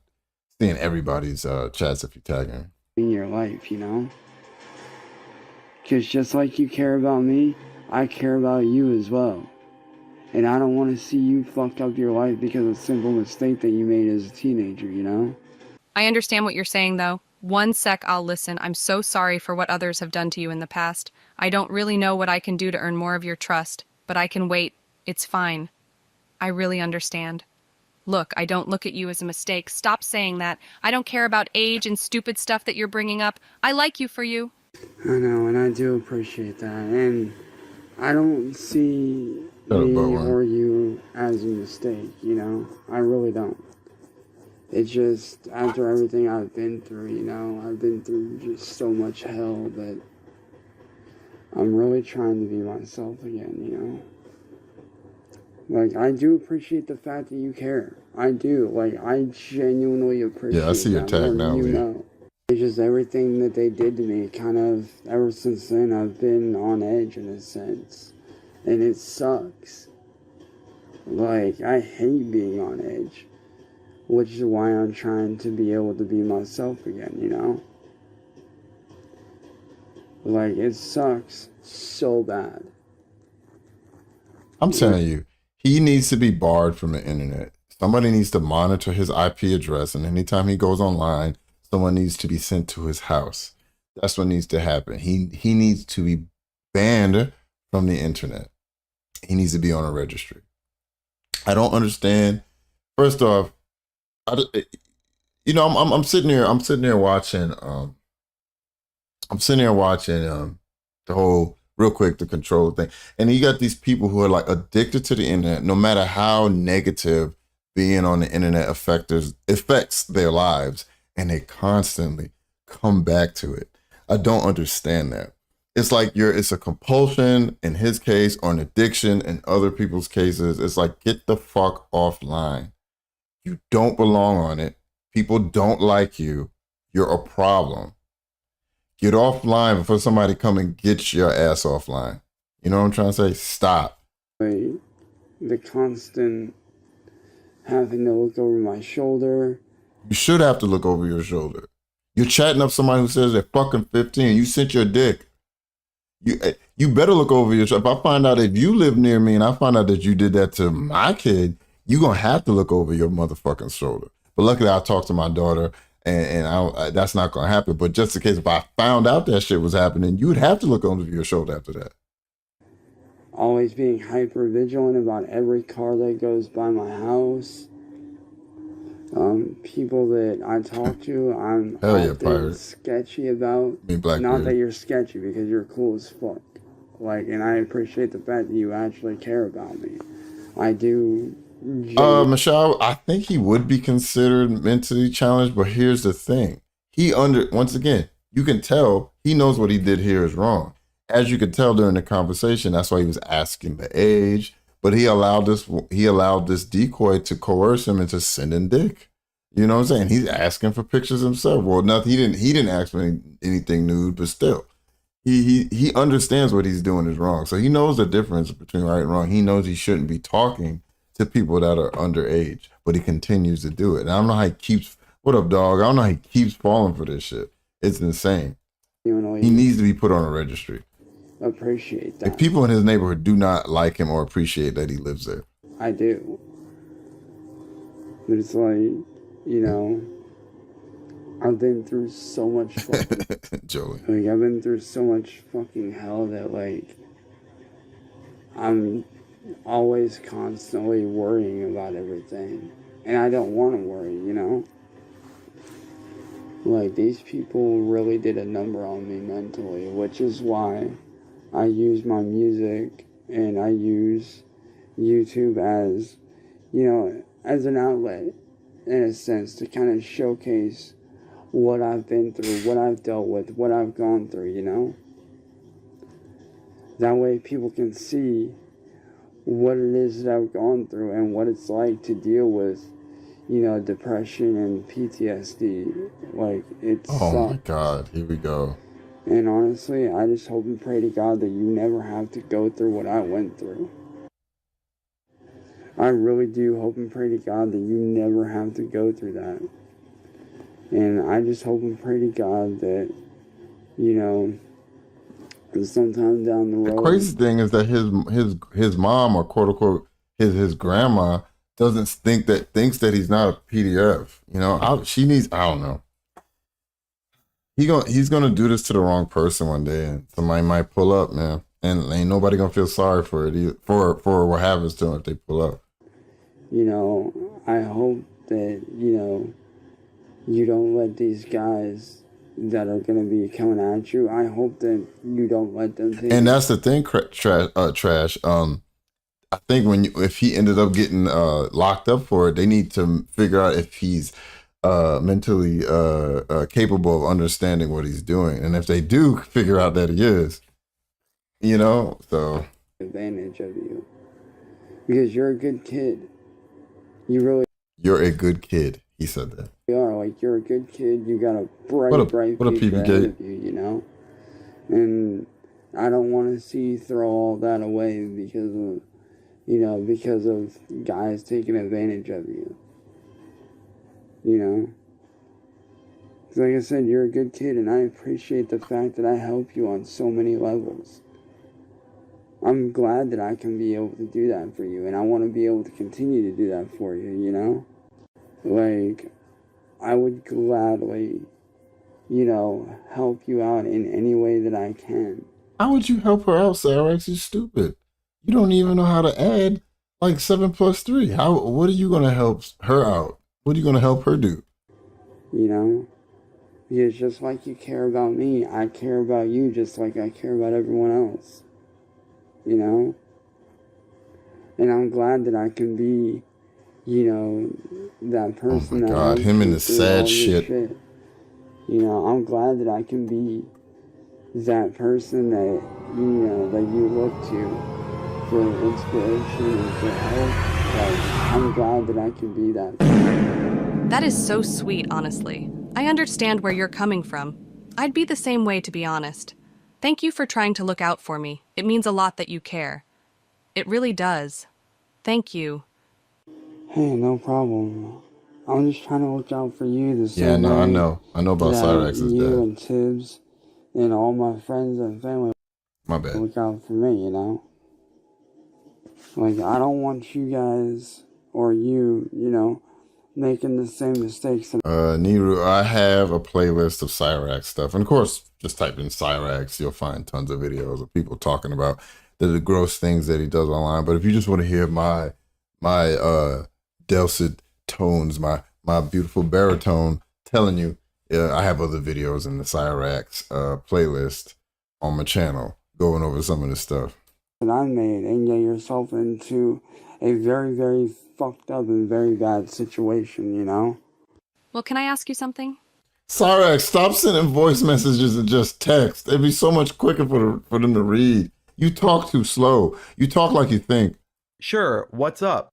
seeing everybody's chats if you tag me. In your life, you know? Because just like you care about me, I care about you as well. And I don't want to see you fuck up your life because of a simple mistake that you made as a teenager, you know? I understand what you're saying, though. One sec, I'll listen. I'm so sorry for what others have done to you in the past. I don't really know what I can do to earn more of your trust, but I can wait. It's fine. I really understand. Look, I don't look at you as a mistake. Stop saying that. I don't care about age and stupid stuff that you're bringing up. I like you for you. I know, and I do appreciate that. And I don't see me or you as a mistake, you know? I really don't. It's just, after everything I've been through, you know, I've been through just so much hell that I'm really trying to be myself again, you know? Like, I do appreciate the fact that you care. I do. Like, I genuinely appreciate. Yeah, I see your tag now, you know. It's just everything that they did to me, kind of, ever since then, I've been on edge in a sense. And it sucks. Like, I hate being on edge. Which is why I'm trying to be able to be myself again, you know? Like, it sucks so bad. I'm telling you, he needs to be barred from the internet. Somebody needs to monitor his IP address, and anytime he goes online, someone needs to be sent to his house. That's what needs to happen. He needs to be banned from the internet. He needs to be on a registry. I don't understand. First off, you know, I'm sitting here watching the whole, real quick, the control thing. And you got these people who are like addicted to the internet, no matter how negative being on the internet affects their lives, and they constantly come back to it. I don't understand that. It's like it's a compulsion in his case, or an addiction in other people's cases. It's like, get the fuck offline. You don't belong on it. People don't like you. You're a problem. Get offline before somebody come and get your ass offline. You know what I'm trying to say? Stop. The constant having to look over my shoulder. You should have to look over your shoulder. You're chatting up somebody who says they're fucking 15. You sent your dick. You better look over your shoulder. If I find out, if you live near me and I find out that you did that to my kid, you're going to have to look over your motherfucking shoulder. But luckily, I talked to my daughter, and that's not going to happen. But just in case, if I found out that shit was happening, you would have to look over your shoulder after that. Always being hyper vigilant about every car that goes by my house. People that I talk to, I'm often sketchy about. Not that you're sketchy, because you're cool as fuck. Like, and I appreciate the fact that you actually care about me. I do. Michelle, I think he would be considered mentally challenged, but here's the thing. Once again, you can tell he knows what he did here is wrong. As you could tell during the conversation, that's why he was asking the age, but he allowed this decoy to coerce him into sending dick. You know what I'm saying? He's asking for pictures himself. Well, nothing. He didn't ask for anything nude, but still, he understands what he's doing is wrong. So he knows the difference between right and wrong. He knows he shouldn't be talking to people that are underage, but he continues to do it. And I don't know how he keeps. What up, dog? I don't know how he keeps falling for this shit. It's insane. He needs to be put on a registry. Appreciate that. If people in his neighborhood do not like him or appreciate that he lives there. I do. But it's like, you know, I've been through so much fucking Joey. Like, I've been through so much fucking hell that, like, I'm always constantly worrying about everything. And I don't want to worry, you know? Like, these people really did a number on me mentally, which is why I use my music and I use YouTube as, you know, as an outlet, in a sense, to kind of showcase what I've been through, what I've dealt with, what I've gone through, you know? That way people can see what it is that I've gone through and what it's like to deal with, you know, depression and PTSD. Like, it's Oh my God, here we go. And honestly, I just hope and pray to God that you never have to go through what I went through. I really do hope and pray to God that you never have to go through that. And I just hope and pray to God that, you know, sometime down the road. The crazy thing is that his mom, or quote unquote his grandma, thinks that he's not a PDF. You know, she needs. I don't know. He's gonna do this to the wrong person one day, and somebody might pull up, man, and ain't nobody gonna feel sorry for it either, for what happens to them if they pull up. You know, I hope that, you know, you don't let these guys that are going to be coming at you, I hope that you don't let them take. And that's the thing, Trash. I think if he ended up getting locked up for it, they need to figure out if he's mentally capable of understanding what he's doing. And if they do figure out that he is, you know, so. Advantage of you. Because you're a good kid. You're a good kid. He said that. You are, like, you're a good kid. You got a bright future ahead of you, you know? And I don't want to see you throw all that away because of guys taking advantage of you. You know? 'Cause like I said, you're a good kid, and I appreciate the fact that I help you on so many levels. I'm glad that I can be able to do that for you, and I want to be able to continue to do that for you, you know? Like, I would gladly, you know, help you out in any way that I can. How would you help her out, Cyraxx? You're stupid. You don't even know how to add like 7 + 3. What are you going to help her out? What are you going to help her do? You know? Because just like you care about me, I care about you just like I care about everyone else. You know? And I'm glad that I can be, you know, that person. Oh my God, him and the sad shit. You know, I'm glad that I can be that person that, you know, that you look to for inspiration and for help. Like, I'm glad that I can be that person. That is so sweet, honestly. I understand where you're coming from. I'd be the same way, to be honest. Thank you for trying to look out for me. It means a lot that you care. It really does. Thank you. Hey, no problem. I'm just trying to look out for you the same Yeah, no, way I know about Cyraxx's you dad. and Tibbs and all my friends and family. My bad. Look out for me, you know? Like, I don't want you guys or you know, making the same mistakes. Niru, I have a playlist of Cyraxx stuff. And of course, just type in Cyraxx, you'll find tons of videos of people talking about the gross things that he does online. But if you just want to hear my dulcet tones, my beautiful baritone telling you, I have other videos in the Cyraxx playlist on my channel going over some of this stuff. That I made, and get yourself into a very, very fucked up and very bad situation, you know? Well, can I ask you something? Cyraxx, stop sending voice messages and just text. It'd be so much quicker for them to read. You talk too slow. You talk like you think. Sure, what's up?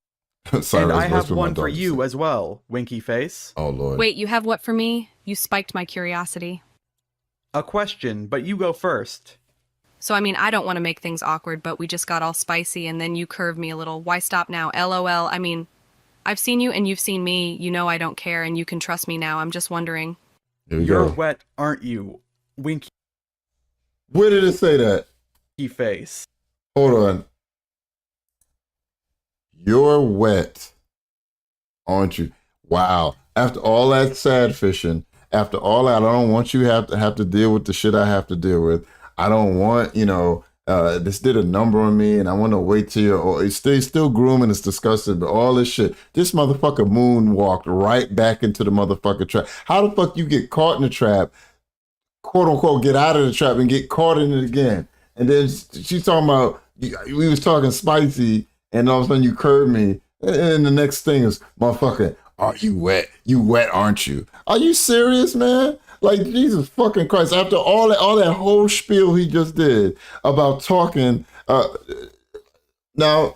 And I have Whisper, my one for dog you said. as well, Winky Face. Oh, Lord. Wait, you have what for me? You spiked my curiosity. A question, but you go first. So, I mean, I don't want to make things awkward, but we just got all spicy and then you curved me a little. Why stop now? LOL. I mean, I've seen you and you've seen me. You know I don't care and you can trust me now. I'm just wondering. Here we You're go. wet, aren't you, Winky Where did it say that? Face? Hold on. You're wet, aren't you? Wow. After all that sad fishing, after all that, I don't want you have to deal with the shit I have to deal with. I don't want, this did a number on me and I want to wait till it's still grooming, it's disgusting, but all this shit. This motherfucker moonwalked right back into the motherfucker trap. How the fuck you get caught in the trap, quote unquote, get out of the trap and get caught in it again? And then she's talking about, we was talking spicy and all of a sudden you curved me. And the next thing is, motherfucker, are you wet? You wet, aren't you? Are you serious, man? Like, Jesus fucking Christ. After all that whole spiel he just did about talking, now,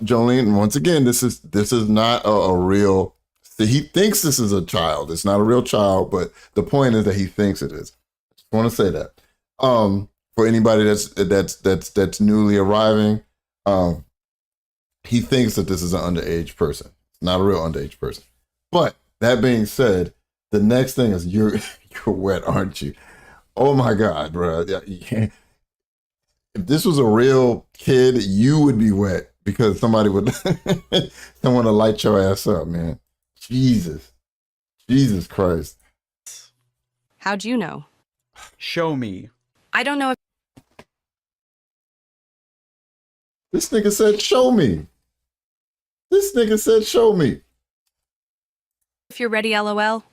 Jolene, once again, this is not a real, he thinks this is a child. It's not a real child, but the point is that he thinks it is. I just want to say that. For anybody that's newly arriving, he thinks that this is an underage person. It's not a real underage person. But that being said, the next thing is you're wet, aren't you? Oh my God, bro. If this was a real kid, you would be wet because somebody would someone to light your ass up, man. Jesus Christ. How'd you know? Show me. I don't know if This nigga said, show me. This nigga said, show me. you're ready, LOL.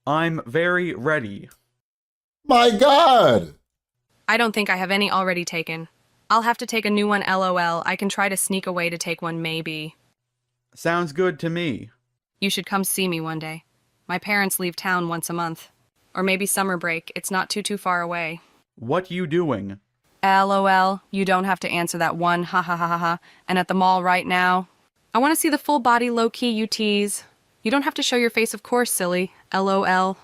I'm very ready. My God. I don't think I have any already taken. I'll have to take a new one, LOL. I can try to sneak away to take one, maybe. Sounds good to me. You should come see me one day. My parents leave town once a month. Or maybe summer break. It's not too far away. What you doing? LOL. You don't have to answer that one, ha ha ha ha ha. And at the mall right now. I want to see the full body low-key you tease. You don't have to show your face, of course, silly. LOL.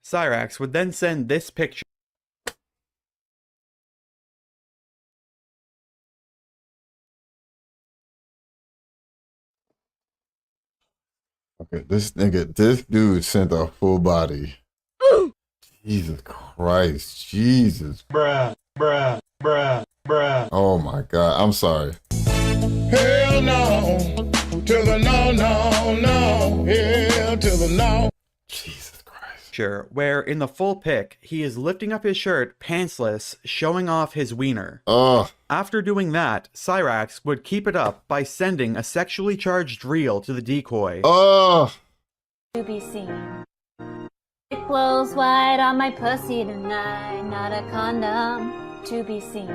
Cyraxx would then send this picture. Okay, this dude sent a full body. Jesus Christ. Jesus. Bruh. Oh my God. I'm sorry. Hell no. To the no. Hell to the no. Jesus Christ. Sure, where in the full pic, he is lifting up his shirt, pantsless, showing off his wiener. Oh. After doing that, Cyraxx would keep it up by sending a sexually charged reel to the decoy. Oh. To be seen. It blows wide on my pussy tonight, not a condom to be seen.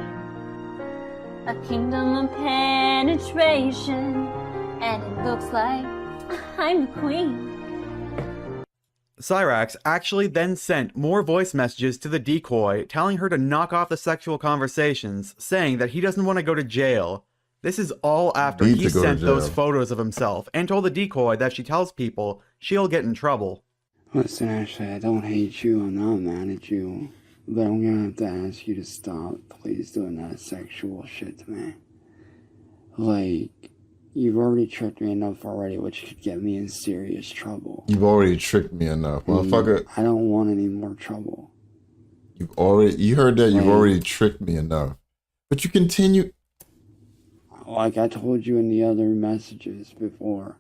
A kingdom of penetration, and it looks like I'm the queen. Cyraxx actually then sent more voice messages to the decoy, telling her to knock off the sexual conversations, saying that he doesn't want to go to jail. This is all after he sent those photos of himself, and told the decoy that she tells people she'll get in trouble. Listen, Ashley, I don't hate you, I'm not mad at you, but I'm gonna have to ask you to stop, please, doing that sexual shit to me. Like, you've already tricked me enough already, which could get me in serious trouble. You've already tricked me enough, motherfucker. I don't want any more trouble. You heard that? You've already tricked me enough. But you continue. Like I told you in the other messages before,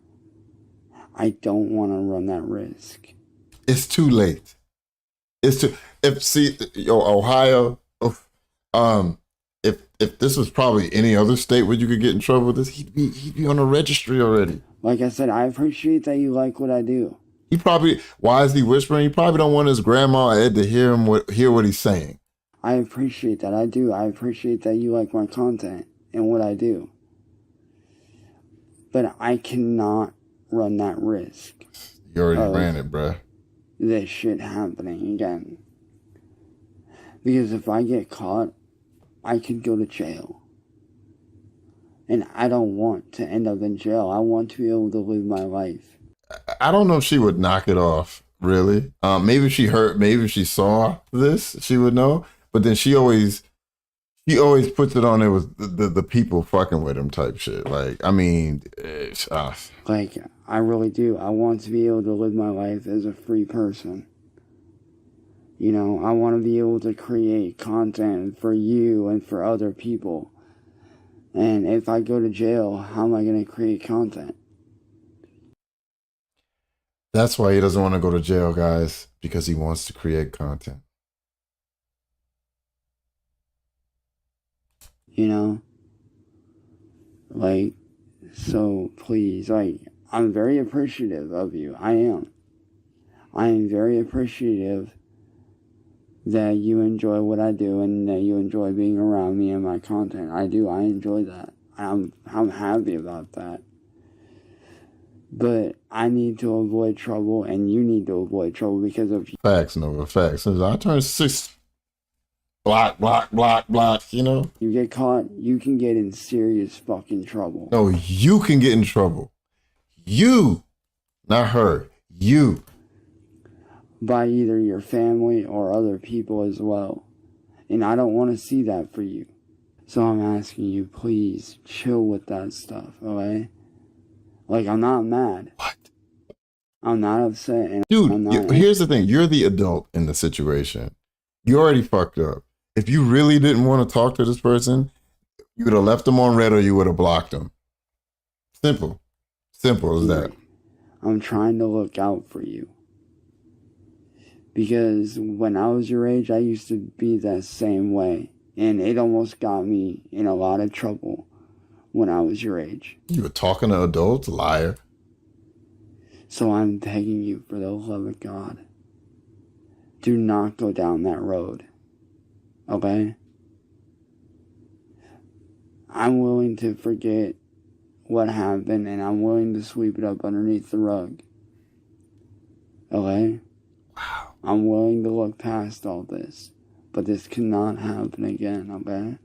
I don't want to run that risk. It's too late. Ohio, if this was probably any other state where you could get in trouble with this, he'd be on a registry already. Like I said, I appreciate that you like what I do. Why is he whispering? He probably don't want his grandma or Ed to hear what he's saying. I appreciate that. I do. I appreciate that you like my content and what I do. But I cannot run that risk. You already ran it, bruh. This shit happening again. Because if I get caught, I could go to jail. And I don't want to end up in jail. I want to be able to live my life. I don't know if she would knock it off, really. Maybe if she saw this, she would know. But then she always puts it on there with the people fucking with him type shit. Like, I mean, like, I really do. I want to be able to live my life as a free person. You know, I want to be able to create content for you and for other people. And if I go to jail, how am I going to create content? That's why he doesn't want to go to jail, guys, because he wants to create content. You know? Like, so please, like, I'm very appreciative of you. I am. I am very appreciative that you enjoy what I do and that you enjoy being around me and my content. I do. I enjoy that. I'm happy about that. But I need to avoid trouble, and you need to avoid trouble because of you. Facts, Nova, facts. Since I turned 6, block, you know? You get caught, you can get in serious fucking trouble. No, you can get in trouble. You, not her, you. By either your family or other people as well. And I don't want to see that for you. So I'm asking you, please chill with that stuff, okay? Like, I'm not mad. What? I'm not upset. And dude, here's the thing. You're the adult in the situation. You already fucked up. If you really didn't want to talk to this person, you would have left them on red or you would have blocked them. Simple. Simple as that. I'm trying to look out for you. Because when I was your age, I used to be that same way. And it almost got me in a lot of trouble when I was your age. You were talking to adults, liar. So I'm begging you, for the love of God, do not go down that road. Okay? I'm willing to forget what happened, and I'm willing to sweep it up underneath the rug. Okay? Wow. I'm willing to look past all this. But this cannot happen again, okay?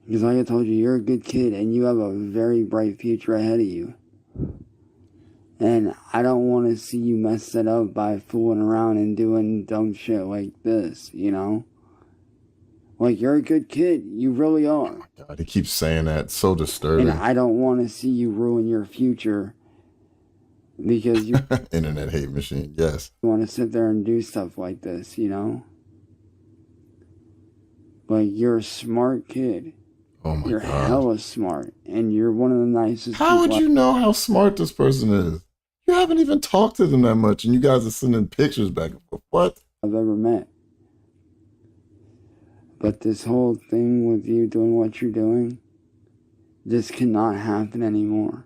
Because like I told you, you're a good kid, and you have a very bright future ahead of you. And I don't want to see you mess it up by fooling around and doing dumb shit like this, you know? Like, you're a good kid. You really are. Oh my God, he keeps saying that. It's so disturbing. And I don't want to see you ruin your future because you... Internet hate machine, yes. You want to sit there and do stuff like this, you know? Like, you're a smart kid. Oh my you're God. You're hella smart. And you're one of the nicest How would you know how smart this person is? You haven't even talked to them that much, and you guys are sending pictures back and forth. What? I've ever met. But this whole thing with you doing what you're doing, this cannot happen anymore.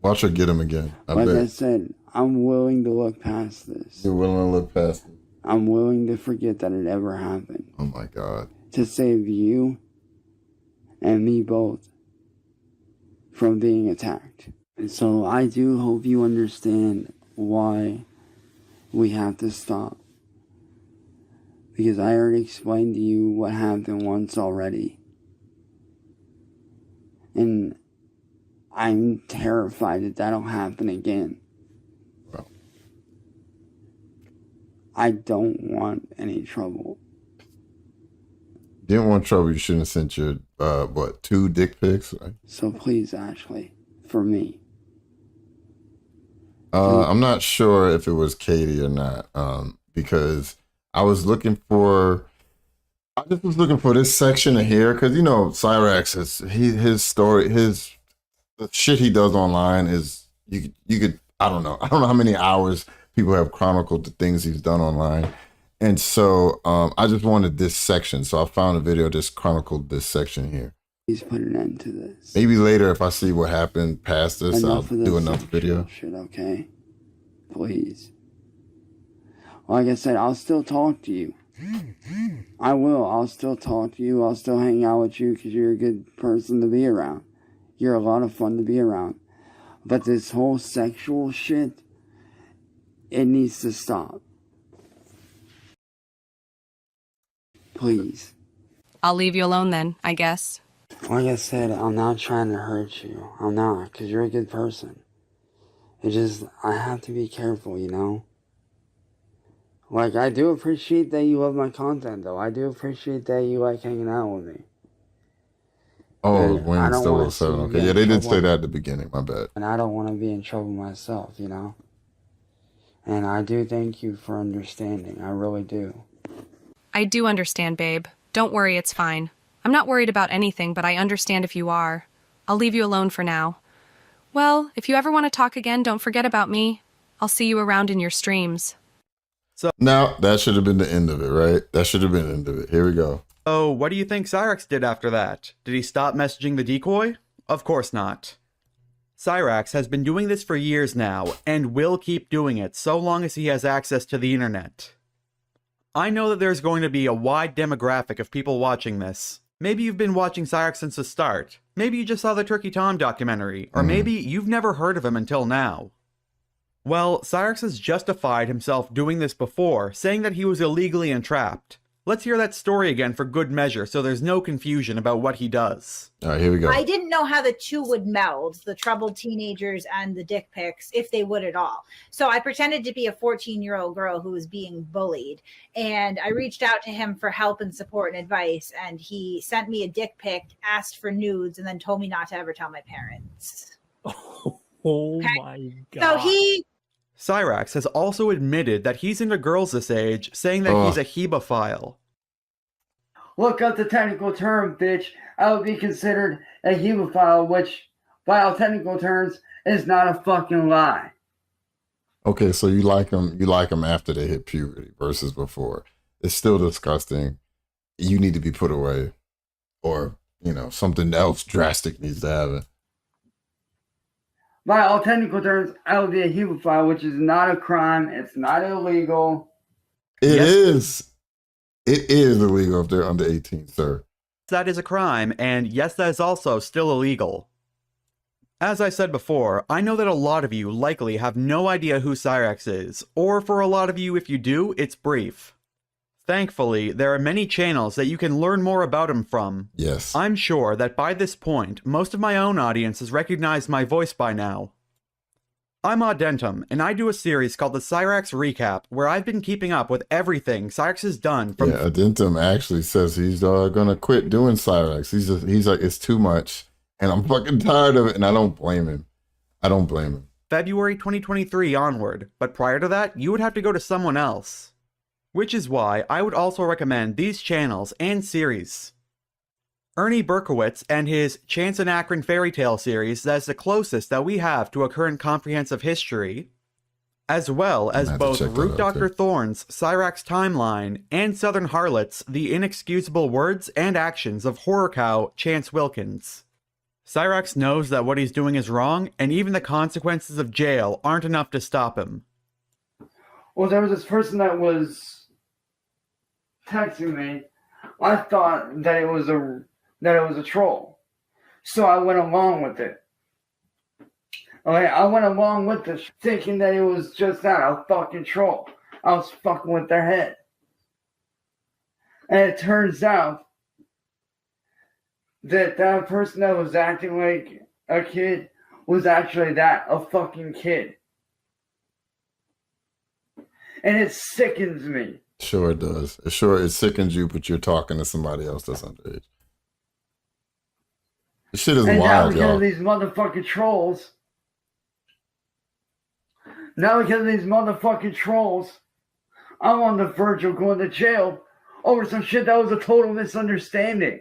Watch her get him again. Like I said, I'm willing to look past this. You're willing to look past it? I'm willing to forget that it ever happened. Oh my God. To save you and me both from being attacked. And so I do hope you understand why we have to stop. Because I already explained to you what happened once already. And I'm terrified that that'll happen again. Well. I don't want any trouble. Didn't want trouble, you shouldn't have sent your, 2 dick pics? Right? So please, Ashley, for me. I'm not sure if it was Katie or not, because I was looking for this section of here, because, you know, Cyraxx, his story, the shit he does online is, you could, I don't know how many hours people have chronicled the things he's done online. And so I just wanted this section. So I found a video just chronicled this section here. Please put an end to this. Maybe later, if I see what happened past this, I'll do another video. Shit, okay? Please. Like I said, I'll still talk to you. I will. I'll still talk to you. I'll still hang out with you because you're a good person to be around. You're a lot of fun to be around. But this whole sexual shit, it needs to stop. Please. I'll leave you alone then, I guess. Like I said, I'm not trying to hurt you. I'm not, because you're a good person. It's just, I have to be careful, you know? Like, I do appreciate that you love my content, though. I do appreciate that you like hanging out with me. Oh, And Wayne still a 7. Okay, yeah, they did say that at the beginning. My bad. And I don't want to be in trouble myself, you know? And I do thank you for understanding. I really do. I do understand, babe. Don't worry, it's fine. I'm not worried about anything, but I understand if you are. I'll leave you alone for now. Well, if you ever want to talk again, don't forget about me. I'll see you around in your streams. So now, that should have been the end of it, right? That should have been the end of it. Here we go. Oh, what do you think Cyraxx did after that? Did he stop messaging the decoy? Of course not. Cyraxx has been doing this for years now, and will keep doing it so long as he has access to the internet. I know that there's going to be a wide demographic of people watching this. Maybe you've been watching Cyraxx since the start. Maybe you just saw the Turkey Tom documentary, or maybe you've never heard of him until now. Well, Cyraxx has justified himself doing this before, saying that he was illegally entrapped. Let's hear that story again for good measure, so there's no confusion about what he does. All right, here we go. I didn't know how the two would meld, the troubled teenagers and the dick pics, if they would at all. So I pretended to be a 14-year-old girl who was being bullied. And I reached out to him for help and support and advice. And he sent me a dick pic, asked for nudes, and then told me not to ever tell my parents. Oh my God. So Cyraxx has also admitted that he's into girls this age, saying that he's a hebophile. Look up the technical term, bitch. I would be considered a hemophile, which, by all technical terms, is not a fucking lie. Okay, so you like them after they hit puberty versus before. It's still disgusting. You need to be put away. Or, you know, something else drastic needs to happen. By all technical terms, I would be a hemophile, which is not a crime. It's not illegal. It is. It is illegal if they're under 18, sir. That is a crime, and yes, that is also still illegal. As I said before, I know that a lot of you likely have no idea who Cyraxx is, or for a lot of you, if you do, it's brief. Thankfully, there are many channels that you can learn more about him from. Yes. I'm sure that by this point, most of my own audience has recognized my voice by now. I'm Audentum, and I do a series called the Cyraxx Recap, where I've been keeping up with everything Cyraxx has done from— Yeah, Audentum actually says he's gonna quit doing Cyraxx. He's like, it's too much, and I'm fucking tired of it, and I don't blame him. I don't blame him. February 2023 onward, but prior to that, you would have to go to someone else. Which is why I would also recommend these channels and series. Ernie Berkowitz and his Chance and Akron Fairy Tale series that is the closest that we have to a current comprehensive history, as well as both Root Dr. Thorne's Cyraxx Timeline and Southern Harlot's The Inexcusable Words and Actions of Horror Cow Chance Wilkins. Cyraxx knows that what he's doing is wrong, and even the consequences of jail aren't enough to stop him. Well, there was this person that was texting me. I thought that it was a troll, so I went along with it. Okay, I went along with this, thinking that it was just that, a fucking troll. I was fucking with their head. And it turns out that that person that was acting like a kid was actually a fucking kid. And it sickens me. Sure it does. It sickens you, but you're talking to somebody else that's underage. This shit is wild, y'all. These motherfucking trolls. Now because of these motherfucking trolls, I'm on the verge of going to jail over some shit that was a total misunderstanding.